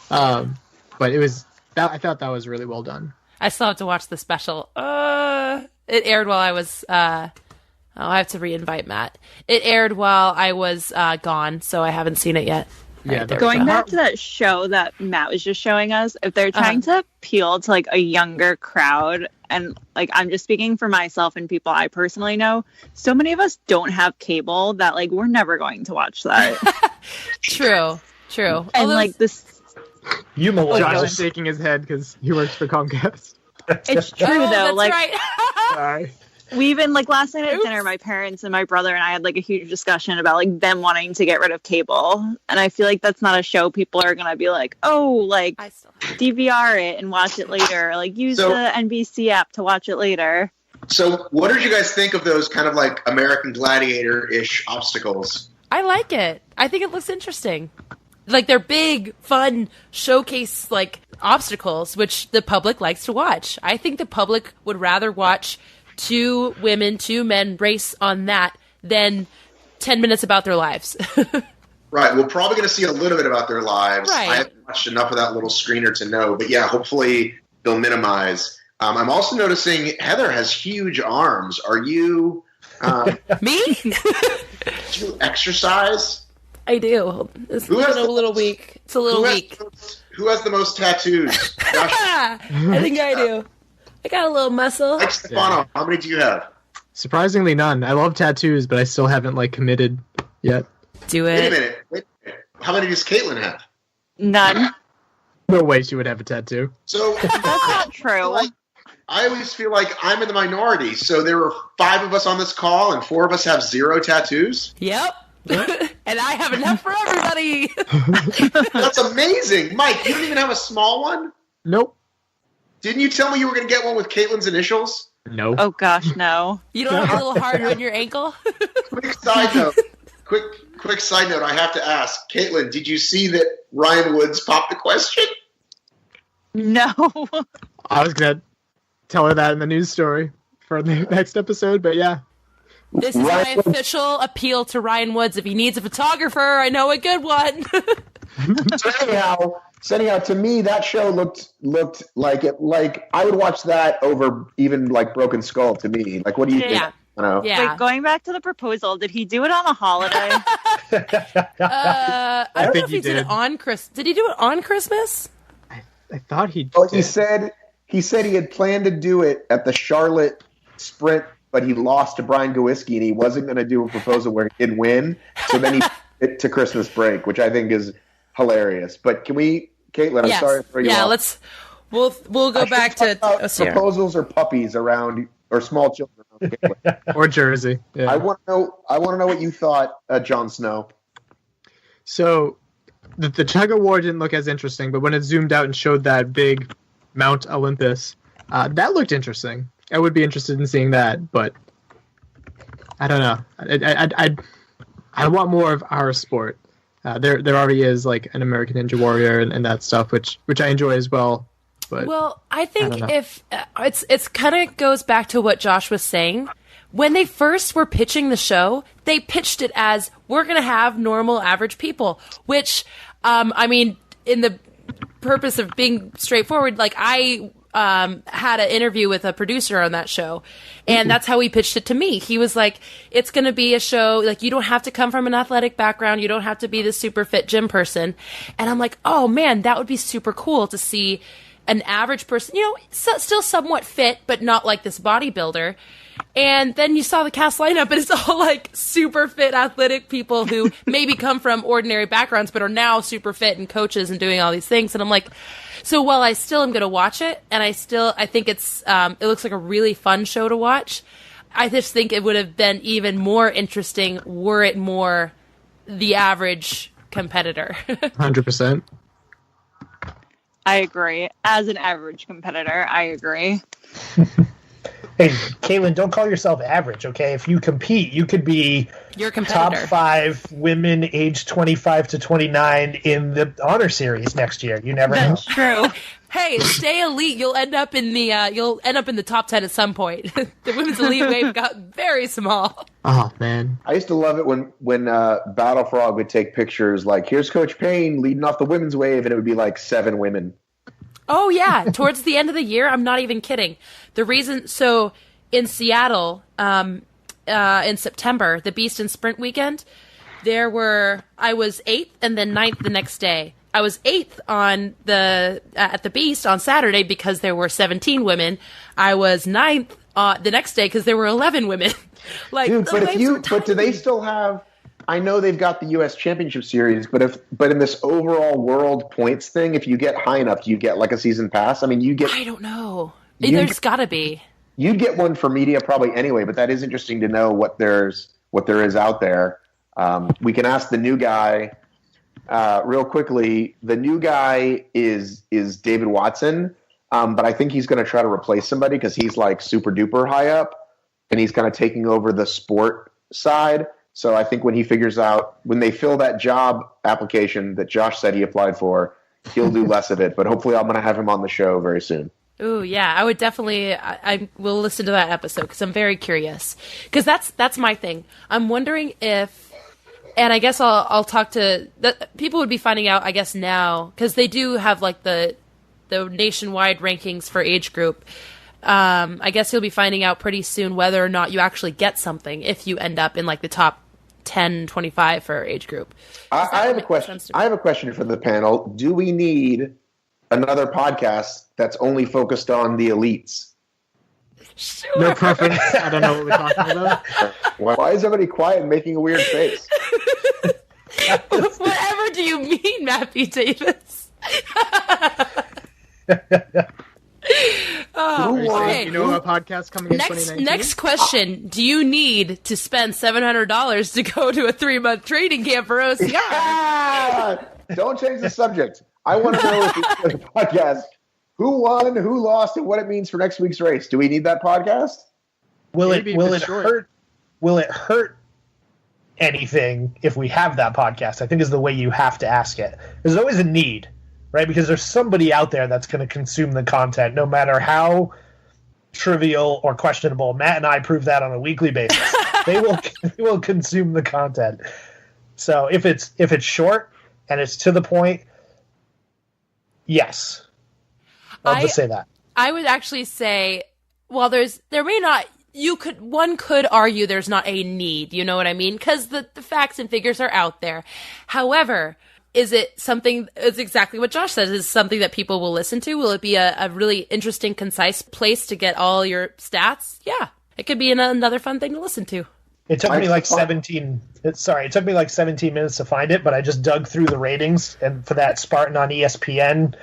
but it was. I thought that was really well done. I still have to watch the special. It aired while I was Oh, I have to re-invite Matt. It aired while I was gone, so I haven't seen it yet. Yeah, Going back to that show that Matt was just showing us, if they're trying to appeal to like a younger crowd, and like I'm just speaking for myself and people I personally know, so many of us don't have cable that like we're never going to watch that. True. And like this, You Josh millennials. is shaking his head because he works for Comcast. it's true though. That's Like right. Sorry. we even like last night at Oops. dinner, my parents and my brother and I had like a huge discussion about like them wanting to get rid of cable, and I feel like that's not a show people are gonna be like, oh, like I still have DVR it and watch it later, like use So- the NBC app to watch it later. So, what did you guys think of those kind of like American Gladiator-ish obstacles? I like it. I think it looks interesting. Like they're big, fun showcase like obstacles, which the public likes to watch. I think the public would rather watch 2 women, 2 men race on that than 10 minutes about their lives. Right. We're probably going to see a little bit about their lives. Right. I haven't watched enough of that little screener to know. But yeah, hopefully they'll minimize. I'm also noticing Heather has huge arms. Are you, Me? do you exercise? I do. It's Who has a little weak. It's a little weak. Who has the most tattoos? Josh, I think I do. I got a little muscle. Mike Stefano, how many do you have? Surprisingly, none. I love tattoos, but I still haven't like committed yet. Do Wait a it. minute. How many does Caitlin have? None. No way she would have a tattoo. So That's not true. I always feel like I'm in the minority. So there were 5 of us on this call, and 4 of us have 0 tattoos. Yep. And I have enough for everybody. That's amazing, Mike. You don't even have a small one. Nope. Didn't you tell me you were going to get one with Caitlin's initials? No. Oh gosh, no. You don't have a little heart on your ankle? Quick side note. Quick side note. I have to ask, Caitlin. Did you see that Ryan Woods popped the question? No. I was gonna tell her that in the news story for the next episode, but yeah. This is my official appeal to Ryan Woods. If he needs a photographer, I know a good one. So anyhow, to me, that show looked like it. Like I would watch that over even like Broken Skull. To me, like what do you think? Yeah. I don't know. Yeah. Wait, going back to the proposal, did he do it on a holiday? I don't know think if he he did it did. on Christmas. Did he do it on Christmas? I thought he did. Well, he said he had planned to do it at the Charlotte Sprint, but he lost to Brian Gowiski, and he wasn't going to do a proposal where he did win. So then he put it to Christmas break, which I think is hilarious. But can we, Caitlin? I'm Yes. sorry for you. Yeah, off. we'll go I back should to talk about Sierra. proposals or puppies around or small children around Caitlin. Or Jersey. Yeah. I want to know what you thought, Jon Snow. So the Chug Award didn't look as interesting, but when it zoomed out and showed that big Mount Olympus, that looked interesting. I would be interested in seeing that, but I don't know. I want more of our sport. There already is like an American Ninja Warrior and that stuff, which I enjoy as well. But Well, I think don't know. if it's kind of goes back to what Josh was saying. When they first were pitching the show, they pitched it as we're going to have normal, average people. Which, I mean, in the purpose of being straightforward, like I had an interview with a producer on that show, and that's how he pitched it to me. He was like, "It's going to be a show like you don't have to come from an athletic background, you don't have to be the super fit gym person." And I'm like, "Oh man, that would be super cool to see." An average person, you know, still somewhat fit, but not like this bodybuilder. And then you saw the cast lineup, and it's all like super fit, athletic people who maybe come from ordinary backgrounds, but are now super fit and coaches and doing all these things. And I'm like, so while I still am going to watch it, and I think it's, it looks like a really fun show to watch. I just think it would have been even more interesting were it more the average competitor. 100%. I agree. As an average competitor, I agree. Hey, Caitlin, don't call yourself average, okay? If you compete, you could be You're a top competitor. 5 women aged 25 to 29 in the honor series next year. You never know. That's true. Hey, stay elite. You'll end up in the top 10 at some point. The women's elite wave got very small. Oh man. I used to love it when Battle Frog would take pictures like, here's Coach Payne leading off the women's wave, and it would be like 7 women. Oh yeah, towards the end of the year, I'm not even kidding. The reason, so in Seattle, in September, the Beast and Sprint weekend, I was 8th and then 9th the next day. I was 8th at the Beast on Saturday because there were 17 women. I was 9th the next day because there were 11 women. Dude, but do they still have? I know they've got the U.S. Championship Series, but in this overall world points thing, if you get high enough, do you get like a season pass? I mean, you get. I don't know. There's got to be. You'd get one for media probably anyway, but that is interesting to know what there is out there. We can ask the new guy real quickly. The new guy is David Watson, but I think he's going to try to replace somebody because he's like super duper high up, and he's kind of taking over the sport side. So I think when they fill that job application that Josh said he applied for, he'll do less of it. But hopefully I'm going to have him on the show very soon. Ooh, yeah, I would definitely. I will listen to that episode because I'm very curious. Because that's my thing. I'm wondering if, and I guess I'll talk to people would be finding out. I guess now because they do have like the nationwide rankings for age group. I guess you'll be finding out pretty soon whether or not you actually get something if you end up in like the top 10, 25 for age group. I have a question. I have a question for the panel. Do we need another podcast that's only focused on the elites? Sure. No preference. I don't know what we're talking about. Why is everybody quiet and making a weird face? Whatever do you mean, Matthew Davis? Okay. You know a podcast coming in 2019? Next question. Do you need to spend $700 to go to a 3-month training camp for OCR? Yeah! Don't change the subject. I want to know if the podcast who won, who lost, and what it means for next week's race. Do we need that podcast? Will it hurt anything if we have that podcast? I think is the way you have to ask it. There's always a need, right? Because there's somebody out there that's going to consume the content, no matter how trivial or questionable. Matt and I prove that on a weekly basis. They will consume the content. So if it's short and it's to the point, yes. I'll just say that. I would actually say, well, one could argue there's not a need, you know what I mean? Because the facts and figures are out there. However, is it something, it's exactly what Josh says, is something that people will listen to? Will it be a really interesting, concise place to get all your stats? Yeah. It could be another fun thing to listen to. It took me like 17 minutes to find it, but I just dug through the ratings and for that Spartan on ESPN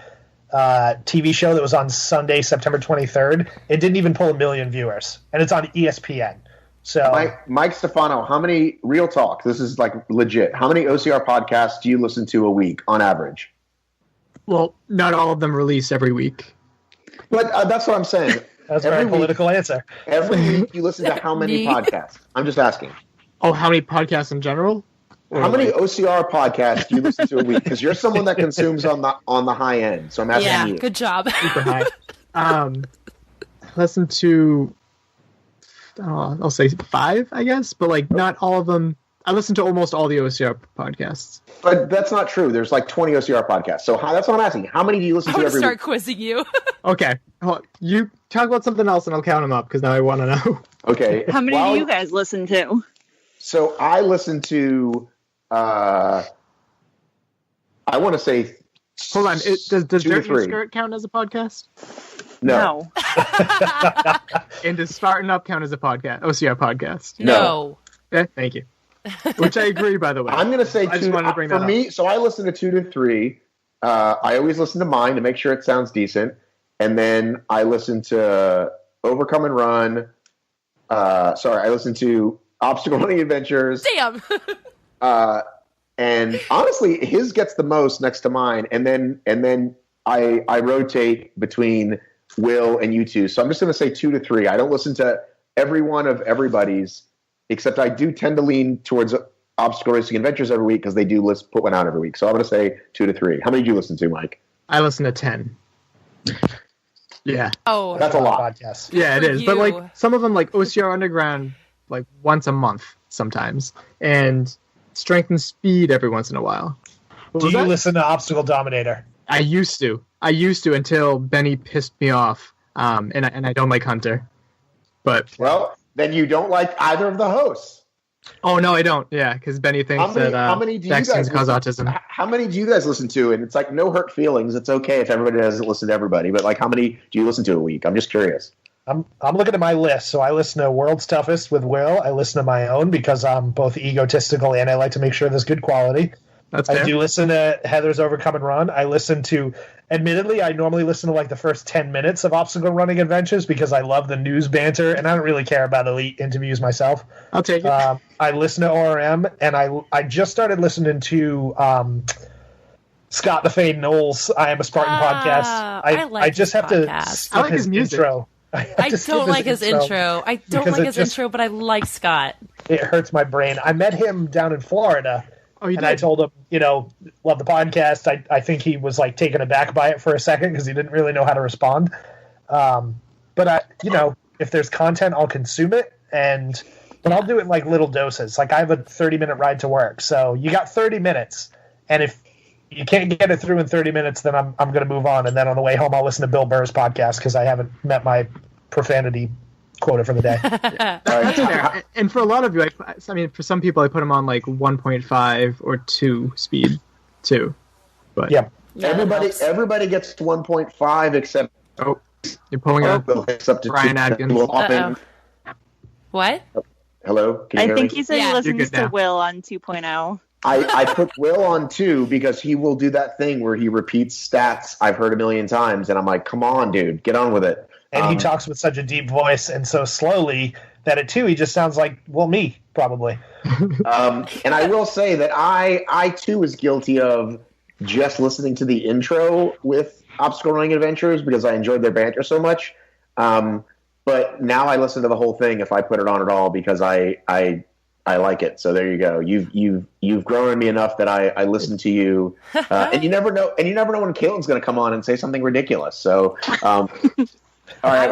TV show that was on Sunday, September 23rd. It didn't even pull 1 million viewers, and it's on ESPN. So, Mike Stefano, how many, real talk, this is like legit, how many OCR podcasts do you listen to a week on average? Well, not all of them release every week. But that's what I'm saying. That's a very political answer. Every week you listen to how many podcasts? I'm just asking. Oh, how many podcasts in general? How many OCR podcasts do you listen to a week? Because you're someone that consumes on the high end, so I'm asking you. Yeah, good job. Super high. Listen to, I'll say 5, I guess, but like not all of them. I listen to almost all the OCR podcasts. But that's not true. There's like 20 OCR podcasts. So that's what I'm asking. How many do you listen to every week? Start quizzing you. Okay. Well, you talk about something else and I'll count them up because now I want to know. Okay. How many do you guys listen to? So I listen to, I want to say, hold on. Does Dirt Your Skirt count as a podcast? No. And does Spartan Up count as a podcast? OCR podcast? No. Okay, thank you. Which I agree, by the way. I'm going to say 2. I just wanted to bring that up. So I listen to 2 to 3. I always listen to mine to make sure it sounds decent. And then I listen to Overcome and Run. I listen to Obstacle Running Adventures. Damn. And honestly, his gets the most next to mine. And then I rotate between Will and you two. So I'm just going to say 2 to 3. I don't listen to every one of everybody's, except I do tend to lean towards Obstacle Racing Adventures every week because they do put one out every week. So I'm going to say 2 to 3. How many do you listen to, Mike? I listen to 10. Yeah. Oh, that's a lot. Podcast. Yeah, it is. You. But like some of them, like OCR Underground, like once a month sometimes, and Strength and Speed every once in a while. Do you listen to Obstacle Dominator? I used to until Benny pissed me off, and I don't like Hunter. But well, then you don't like either of the hosts. Oh no, I don't. Yeah, because Benny thinks that vaccines cause autism. How many do you guys listen to? And it's like no hurt feelings. It's okay if everybody doesn't listen to everybody. But like, how many do you listen to a week? I'm just curious. I'm looking at my list. So I listen to World's Toughest with Will. I listen to my own because I'm both egotistical and I like to make sure there's good quality. That's fair. I do listen to Heather's Overcome and Run. I listen to, admittedly, I normally listen to like the first 10 minutes of Obstacle Running Adventures because I love the news banter and I don't really care about elite interviews myself. I'll take it. I listen to ORM and I just started listening to Scott the Fade Knowles' I Am a Spartan podcast. I just have to skip his music. intro. I don't like his intro. I don't like his intro, but I like Scott. It hurts my brain. I met him down in Florida. Oh, you and did? I told him, love the podcast. I think he was like taken aback by it for a second because he didn't really know how to respond. But if there's content, I'll consume it, but I'll do it in like little doses. Like I have a 30-minute ride to work, so you got 30 minutes, and if you can't get it through in 30 minutes, then I'm going to move on, and then on the way home, I'll listen to Bill Burr's podcast because I haven't met my profanity quota for the day. That's fair. And for a lot of you, I mean, for some people, I put them on like 1.5 or 2 speed too. But yeah, everybody gets to 1.5 except you're pulling up Brian Adkins. What? Hello, can you I hear think me? he said he listens to Will on 2.0. I put Will on 2 because he will do that thing where he repeats stats I've heard a million times, and I'm like, come on, dude, get on with it. And he talks with such a deep voice and so slowly that at 2 he just sounds like, me, probably. And I will say that I too was guilty of just listening to the intro with Obstacle Running Adventures because I enjoyed their banter so much. But now I listen to the whole thing if I put it on at all because I like it. So there you go. You've grown on me enough that I listen to you, and you never know. And you never know when Caitlin's going to come on and say something ridiculous. So, all right.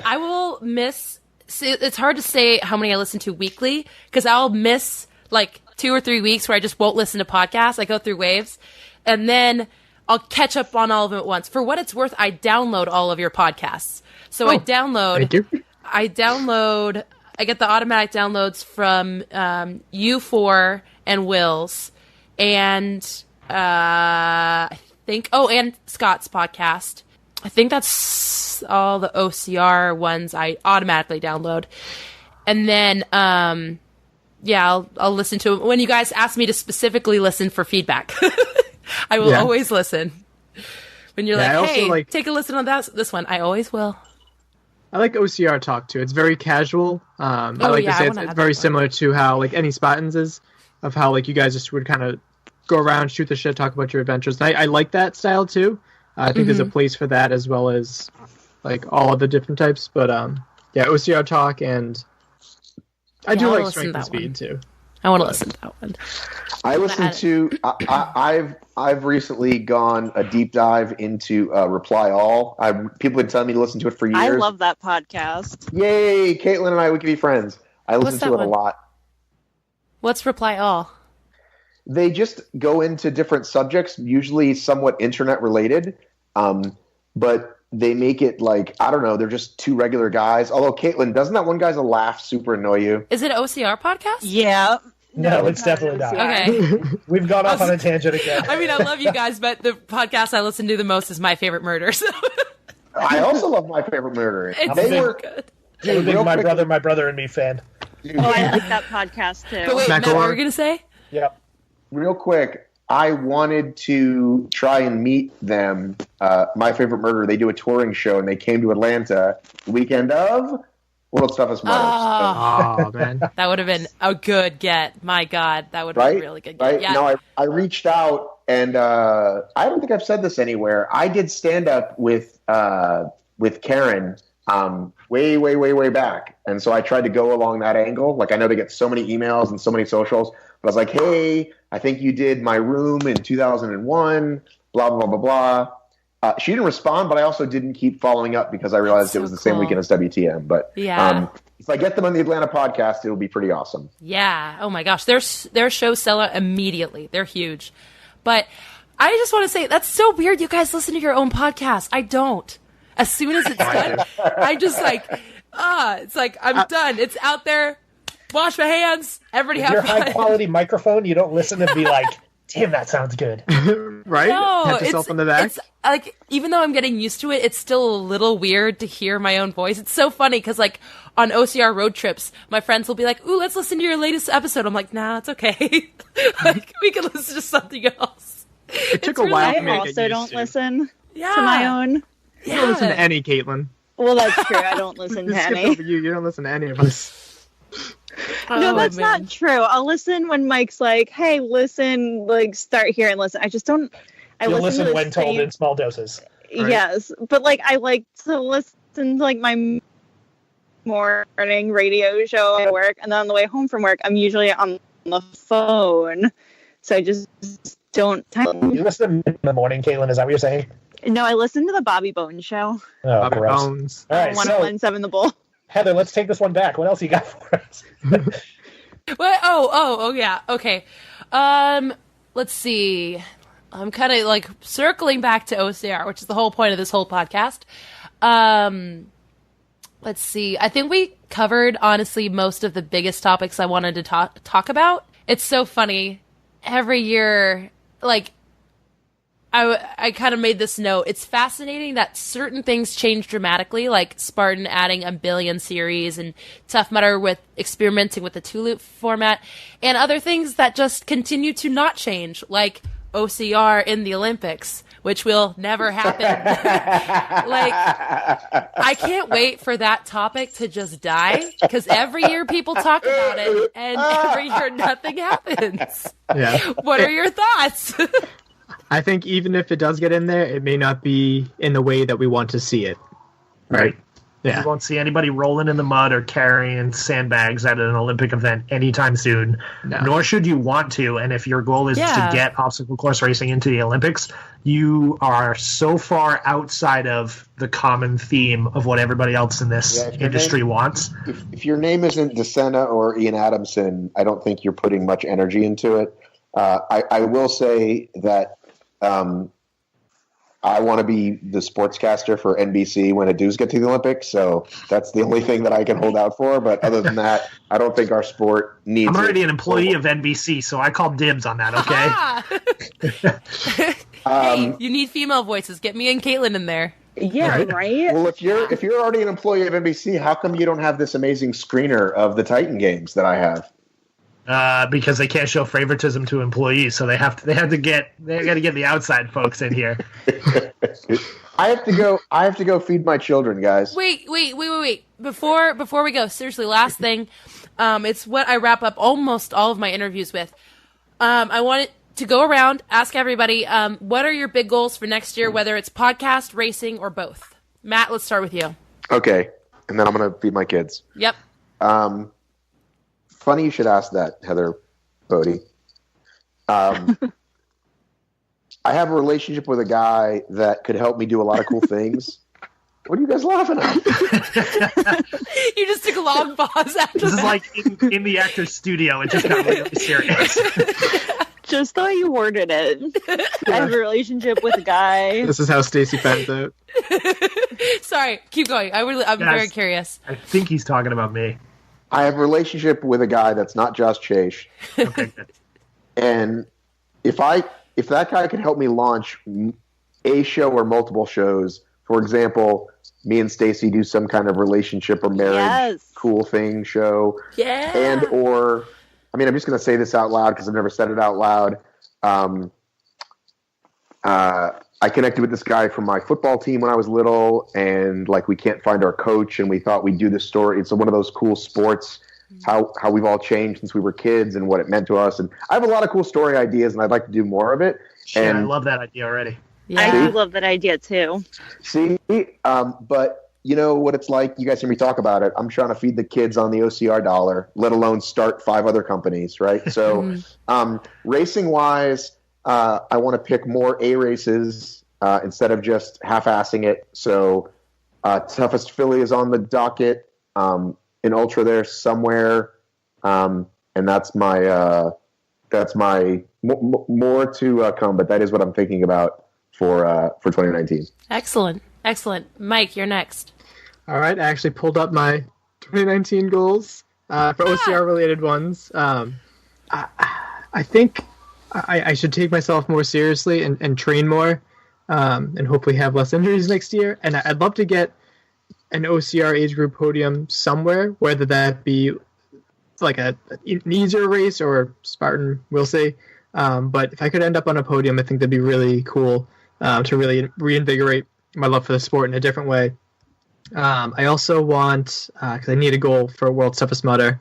I will miss. See, it's hard to say how many I listen to weekly because I'll miss like 2 or 3 weeks where I just won't listen to podcasts. I go through waves, and then I'll catch up on all of them at once. For what it's worth, I download all of your podcasts. So I download. I get the automatic downloads from U4 and Will's, and I think and Scott's podcast. I think that's all the OCR ones I automatically download, and then I'll listen to them when you guys ask me to specifically listen for feedback. I will always listen. When you're hey, take a listen on this one, I always will. I like OCR talk too. It's very casual. I like to say it's very similar to how like any Spartans is, of how like you guys just would kind of go around, shoot the shit, talk about your adventures. And I like that style too. I think there's a place for that as well as like all of the different types. But OCR talk, and I do like Strength and Speed too. I want to listen to that one. I listen to. I've recently gone a deep dive into Reply All. People have been telling me to listen to it for years. I love that podcast. Yay, Caitlin and I, we can be friends. I listen to it a lot. What's Reply All? They just go into different subjects, usually somewhat internet related, but they make it like, I don't know, they're just 2 regular guys. Although, Caitlin, doesn't that one guy's a laugh super annoy you? Is it an OCR podcast? Yeah. No, it's definitely not. Okay. We've gone off on a tangent again. I mean, I love you guys, but the podcast I listen to the most is My Favorite Murder. So. I also love My Favorite Murder. They were good. I'm a big My Brother and Me fan. I like that podcast too. But wait, Matt, what were you going to say? Yeah. Real quick, I wanted to try and meet them. My Favorite Murder, they do a touring show, and they came to Atlanta the weekend of World's Toughest Murders. Oh, man. That would have been a good get. My God, that would have been a really good get. Right? Yeah. No, I reached out, and I don't think I've said this anywhere. I did stand-up with Karen way back, and so I tried to go along that angle. Like, I know they get so many emails and so many socials, but I was like, hey, I think you did My Room in 2001, blah, blah, blah, blah. She didn't respond, but I also didn't keep following up because I realized it was the same weekend as WTM. But if I get them on the Atlanta podcast, it'll be pretty awesome. Yeah. Oh my gosh. Their shows sell out immediately. They're huge. But I just want to say, that's so weird. You guys listen to your own podcast. I don't. As soon as it's done, I just like, It's like, I'm done. It's out there. Wash my hands. Everybody With have your fun. high quality microphone, you don't listen and be like, damn, that sounds good. Right? No, Pat yourself on the back. it's like, even though I'm getting used to it, it's still a little weird to hear my own voice. It's so funny because, like, on OCR road trips, my friends will be like, ooh, let's listen to your latest episode. I'm like, nah, it's okay. Like, we can listen to something else. It took a while I for me to get also used don't to. listen Yeah. to my own. You don't listen to any, Caitlin. Well, that's true. I don't listen You to skipped any. over you. You don't listen to any of us. No, Oh, that's man. not true. I'll listen when Mike's like, "Hey, listen, like, start here and listen." I just don't. I You'll listen listen to the when told same- in small doses. Right. Yes, but like, I like to listen to like my morning radio show at work, and then on the way home from work, I'm usually on the phone, so I just don't. You listen in the morning, Caitlin, is that what you're saying? No, I listen to the Bobby Bones show. Oh, Bobby gross. Bones. All right, so 101.7 The Bull. Heather, let's take this one back. What else you got for us? What? Oh, yeah. Okay. Let's see. I'm kind of like circling back to OCR, which is the whole point of this whole podcast. Let's see. I think we covered, honestly, most of the biggest topics I wanted to talk about. It's so funny. Every year, like, I kind of made this note. It's fascinating that certain things change dramatically, like Spartan adding a billion series and Tough Mudder with experimenting with the 2-loop format, and other things that just continue to not change, like OCR in the Olympics, which will never happen. Like, I can't wait for that topic to just die, because every year people talk about it, and every year nothing happens. Yeah. What are your thoughts? I think even if it does get in there, it may not be in the way that we want to see it. Right. Yeah. You won't see anybody rolling in the mud or carrying sandbags at an Olympic event anytime soon. No. Nor should you want to. And if your goal is Yeah. to get obstacle course racing into the Olympics, you are so far outside of the common theme of what everybody else in this Yeah, if your industry name- wants. If your name isn't DeSena or Ian Adamson, I don't think you're putting much energy into it. I will say that I want to be the sportscaster for NBC when it does get to the Olympics, so that's the only thing that I can hold out for. But other than that, I don't think our sport needs I'm already it. an employee of NBC, so I call dibs on that, okay? Hey, you need female voices. Get me and Caitlin in there. Yeah, right? Well, if you're already an employee of NBC, how come you don't have this amazing screener of the Titan games that I have? Because they can't show favoritism to employees, so they got to get the outside folks in here. I have to go feed my children, guys. Wait. Before we go, seriously, last thing. It's what I wrap up almost all of my interviews with. I wanted to go around, ask everybody, what are your big goals for next year, whether it's podcast, racing, or both? Matt, let's start with you. Okay, and then I'm gonna feed my kids. Yep. Funny you should ask that, Heather Bode. I have a relationship with a guy that could help me do a lot of cool things. What are you guys laughing at? You just took a long pause after This is that. like in the actor's studio. It just got really serious. Just the way you worded it. I have a relationship with a guy. This is how Stacy found out. Sorry, keep going. I'm Yes. very curious. I think he's talking about me. I have a relationship with a guy that's not Josh Chase, Okay, good. and if that guy could help me launch a show or multiple shows, for example, me and Stacy do some kind of relationship or marriage Yes. cool thing show, Yeah. and or I mean, I'm just going to say this out loud because I've never said it out loud. I connected with this guy from my football team when I was little, and like we can't find our coach, and we thought we'd do this story. It's one of those cool sports, how we've all changed since we were kids and what it meant to us. And I have a lot of cool story ideas, and I'd like to do more of it. Shit, I And love that idea already. I Yeah. do love that idea too. see, but you know what it's like. You guys hear me talk about it. I'm trying to feed the kids on the OCR dollar, let alone start 5 other companies, right? So, racing wise, I want to pick more A races instead of just half-assing it. So, Toughest Philly is on the docket. In Ultra there somewhere, and that's my more to come. But that is what I'm thinking about for 2019. Excellent. Mike, you're next. All right, I actually pulled up my 2019 goals for OCR-related ones. I think I should take myself more seriously and train more, and hopefully have less injuries next year. And I'd love to get an OCR age group podium somewhere, whether that be like an easier race or Spartan, we'll see. But if I could end up on a podium, I think that'd be really cool to really reinvigorate my love for the sport in a different way. I also want, because I need a goal for World's Toughest Mudder.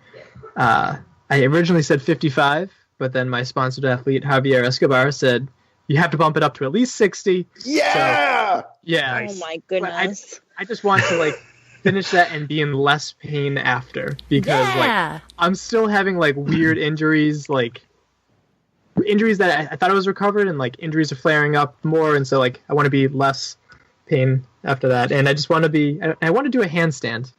I originally said 55, but then my sponsored athlete, Javier Escobar, said, you have to bump it up to at least 60. Yeah! So, yeah. Oh my goodness. I just want to finish that and be in less pain after, because I'm still having weird injuries, injuries that I thought I was recovered, and injuries are flaring up more, and so I want to be less pain after that, and I just want to be. I want to do a handstand.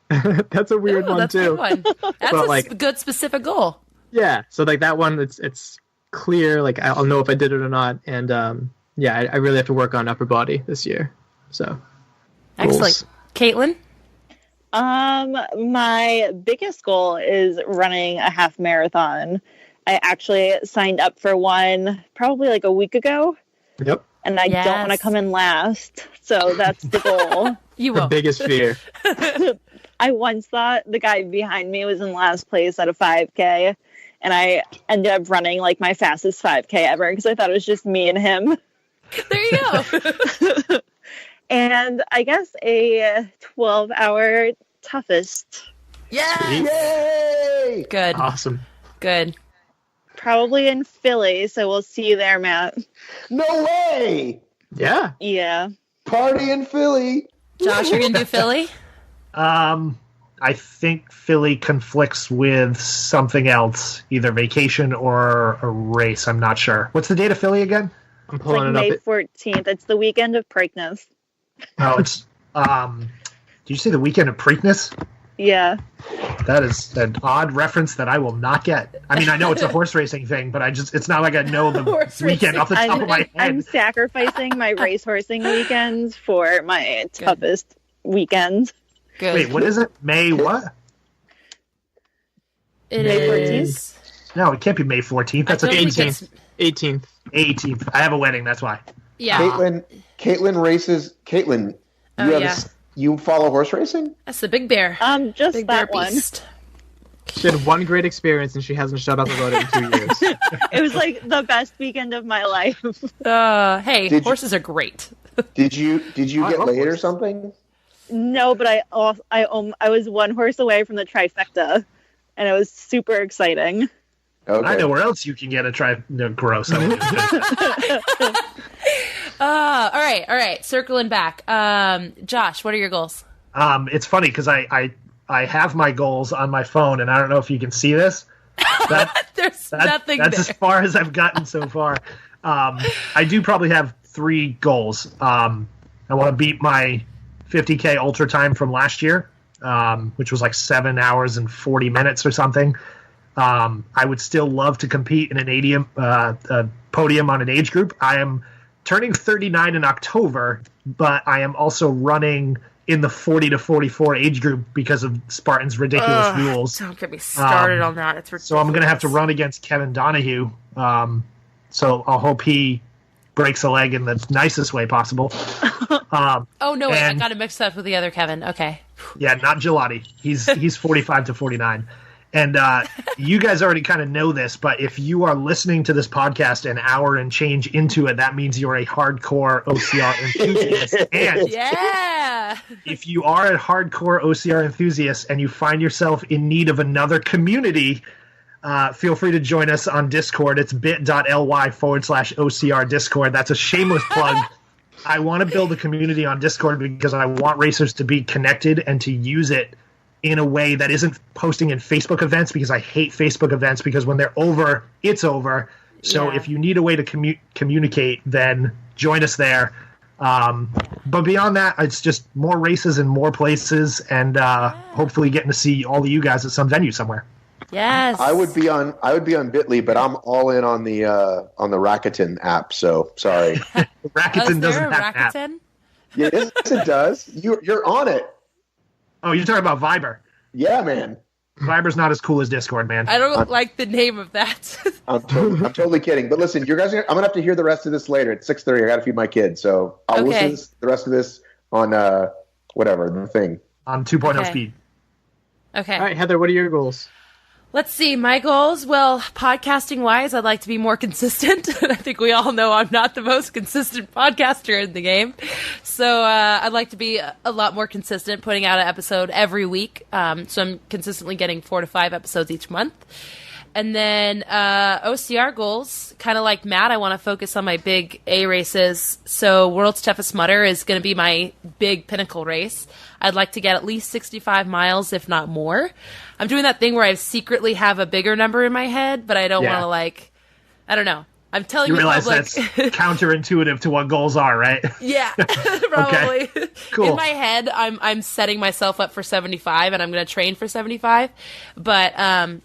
That's a weird one that's too. A good one. That's a good specific goal. Yeah, so that one, it's clear. I'll know if I did it or not, and I really have to work on upper body this year. So excellent, Caitlin. My biggest goal is running a half marathon. I actually signed up for one probably a week ago. Yep. And I don't want to come in last. So that's the goal. You the won't. biggest fear. I once thought the guy behind me was in last place at a 5K. And I ended up running my fastest 5K ever because I thought it was just me and him. There you go. And I guess a 12-hour toughest. Yay! Good. Awesome. Good. Probably in Philly, so we'll see you there, Matt. No way! Yeah. Yeah. Party in Philly. Josh, you're gonna do Philly? I think Philly conflicts with something else, either vacation or a race. I'm not sure. What's the date of Philly again? I'm It's pulling it May up. 14th. It's the weekend of Preakness. Oh, it's did you say the weekend of Preakness? Yeah. That is an odd reference that I will not get. I mean, I know it's a horse racing thing, but it's not like I know the weekend off the top of my head. I'm sacrificing my racehorsing weekends for my toughest weekends. Good. Wait, what is it? May what? It May is. No, it can't be May 14th. That's I a don't think 18th. 18th. 18th. I have a wedding, that's why. Yeah. Caitlin races. Caitlin, you follow horse racing? That's the Big Bear. Just Big Bear that one. beast. She had one great experience, and she hasn't shut up about it in 2 years. It was the best weekend of my life. Hey, horses are great. Did you get laid or something? No, but I was one horse away from the trifecta, and it was super exciting. Okay. I know where else you can get a gross. All right. Circling back. Josh, what are your goals? It's funny because I have my goals on my phone, and I don't know if you can see this. There's nothing That's there. as far as I've gotten so far. I do probably have 3 goals. I want to beat my 50K ultra time from last year, which was 7 hours and 40 minutes or something. I would still love to compete in an podium on an age group. I am turning 39 in October, but I am also running in the 40 to 44 age group because of Spartan's ridiculous rules. Don't get me started on that. It's ridiculous. So I'm going to have to run against Kevin Donahue. So I'll hope he breaks a leg in the nicest way possible. Oh, no, wait. I got it mixed up with the other Kevin. Okay. Yeah, not Gelati. He's 45 to 49. And you guys already kind of know this, but if you are listening to this podcast an hour and change into it, that means you're a hardcore OCR enthusiast. And if you are a hardcore OCR enthusiast and you find yourself in need of another community, feel free to join us on Discord. It's bit.ly/OCR Discord. That's a shameless plug. I want to build a community on Discord because I want racers to be connected and to use it in a way that isn't posting in Facebook events, because I hate Facebook events, because when they're over, it's over. So if you need a way to communicate, then join us there. But beyond that, it's just more races in more places, and hopefully getting to see all of you guys at some venue somewhere. Yes. I would be on Bitly, but I'm all in on the Rakuten app. So sorry. Rakuten doesn't have an app. Yes, it does. You're on it. Oh, you're talking about Viber. Yeah, man. Viber's not as cool as Discord, man. I don't like the name of that. I'm totally kidding. But listen, you guys, I'm gonna have to hear the rest of this later. It's 6:30. I gotta feed my kids, so I'll listen to the rest of this on whatever the thing on 2.0 speed. Okay. All right, Heather, what are your goals? Let's see. My goals, well, podcasting-wise, I'd like to be more consistent. I think we all know I'm not the most consistent podcaster in the game. So I'd like to be a lot more consistent, putting out an episode every week. So I'm consistently getting 4 to 5 episodes each month. And then OCR goals, kind of like Matt, I want to focus on my big A races. So World's Toughest Mudder is going to be my big pinnacle race. I'd like to get at least 65 miles, if not more. I'm doing that thing where I secretly have a bigger number in my head, but I don't want to, I don't know. I'm telling you, realize that's counterintuitive to what goals are, right? Yeah, probably. Okay. Cool. In my head, I'm setting myself up for 75, and I'm going to train for 75. But I'm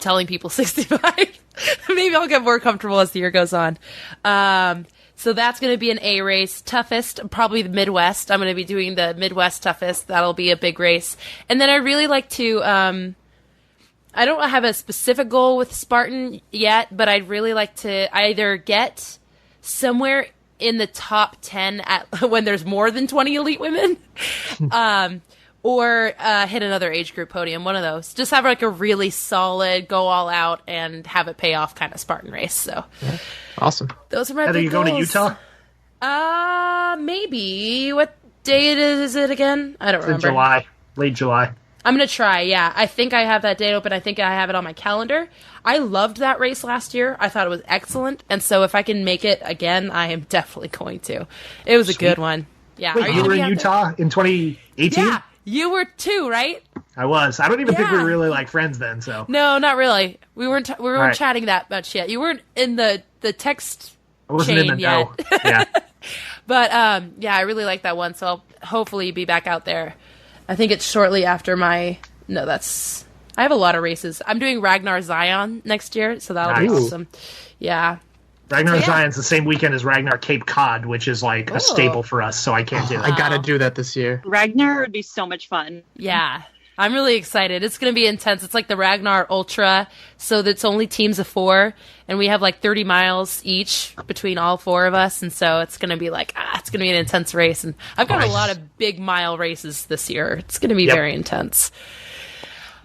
telling people 65. Maybe I'll get more comfortable as the year goes on. So that's going to be an A race. Toughest, probably the Midwest. I'm going to be doing the Midwest Toughest. That'll be a big race. And then I really like to, I don't have a specific goal with Spartan yet, but I'd really like to either get somewhere in the top 10 when there's more than 20 elite women, or hit another age group podium, one of those. Just have like a really solid, go all out, and have it pay off kind of Spartan race. So, awesome. Those are my Heather, big you goals. going to Utah? Maybe. What date is it again? I don't It's remember. in July, late July. I'm going to try, yeah. I think I have that date open. I think I have it on my calendar. I loved that race last year. I thought it was excellent. And so if I can make it again, I am definitely going to. It was a good one. Yeah. Wait, you were in Utah in 2018? Yeah. You were too, right? I was. I don't even think we were Yeah. really like friends then. So No, not really. We weren't right. chatting that much yet. You weren't in the text I wasn't chain in the yet. know. Yeah. But yeah, I really like that one. So I'll hopefully be back out there. I think it's shortly after I have a lot of races. I'm doing Ragnar Zion next year, so that'll be Nice. awesome. Yeah. Ragnar Zion's the same weekend as Ragnar Cape Cod, which is like a staple for us. So I can't do that. I gotta do that this year. Ragnar would be so much fun. Yeah. I'm really excited. It's going to be intense. It's like the Ragnar Ultra, so that's only teams of 4, and we have like 30 miles each between all 4 of us, and so it's going to be like, it's going to be an intense race, and I've got a lot of big mile races this year. It's going to be very intense.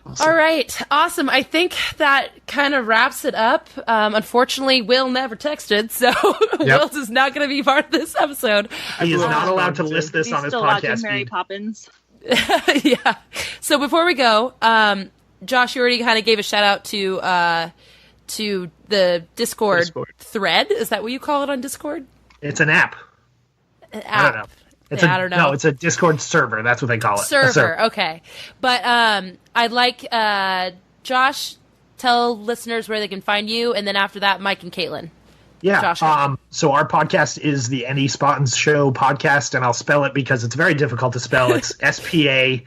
Awesome. All right. Awesome. I think that kind of wraps it up. Unfortunately, Will never texted, so Will is not going to be part of this episode. He is not allowed to list this on his Still podcast watching Mary feed. Poppins. Yeah. So before we go, Josh, you already kind of gave a shout out to the Discord thread. Is that what you call it on Discord? It's an app. An I don't know. I don't know. No, it's a Discord server. That's what they call it. Server. Okay. But I'd like Josh, tell listeners where they can find you, and then after that, Mike and Caitlin. Yeah. Josh. So our podcast is the Any Spartans Show podcast, and I'll spell it because it's very difficult to spell. It's SPAHTENS.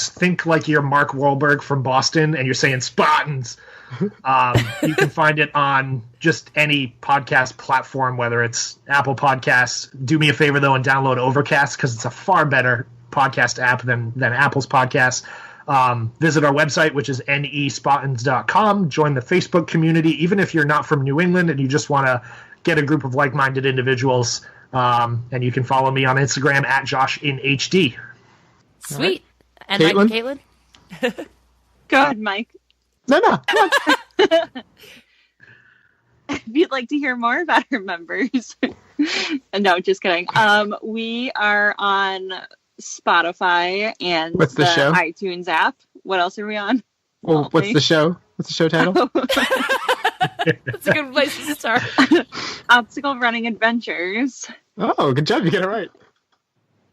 Think like you're Mark Wahlberg from Boston, and you're saying Spartans. You can find it on just any podcast platform, whether it's Apple Podcasts. Do me a favor, though, and download Overcast because it's a far better podcast app than Apple's podcast. Visit our website, which is nespartans.com. Join the Facebook community, even if you're not from New England and you just want to get a group of like-minded individuals. And you can follow me on Instagram at JoshInHD. Sweet. Right. And Caitlin? Mike and Caitlin? Go ahead, Mike. No. Come on. If you'd like to hear more about our members. No, just kidding. We are on Spotify and What's the show? iTunes app. What else are we on? Well, what's the show? What's the show title? That's a good place to start. Obstacle Running Adventures. Oh, good job. You get it right.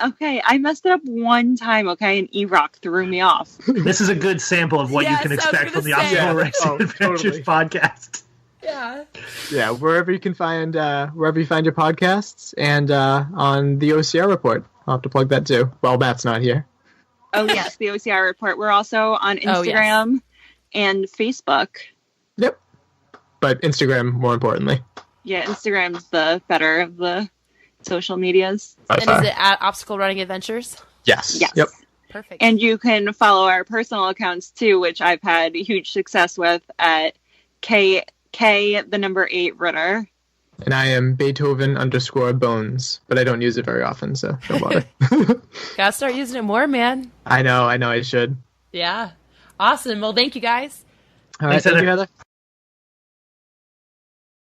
Okay, I messed it up one time, okay, and E-Rock threw me off. This is a good sample of what you Yes, can I was expect from the gonna say. Obstacle Racing Oh, Adventures totally. podcast. Yeah. Yeah, wherever you find your podcasts, and on the OCR report. I'll have to plug that too. Well, Matt's not here. Oh, yes, the OCR report. We're also on Oh, yes. Instagram and Facebook. Yep. But Instagram, more importantly. Yeah, Instagram's the better of the social medias. By And far. is it at Obstacle Running Adventures? Yes. Yes. Yep. Perfect. And you can follow our personal accounts too, which I've had huge success with at the number 8 Ritter. And I am Beethoven_Bones, but I don't use it very often, so don't bother. Gotta start using it more, man. I know, I should. Yeah. Awesome. Well, thank you guys. All right, Thanks, thank Heather. you, Heather.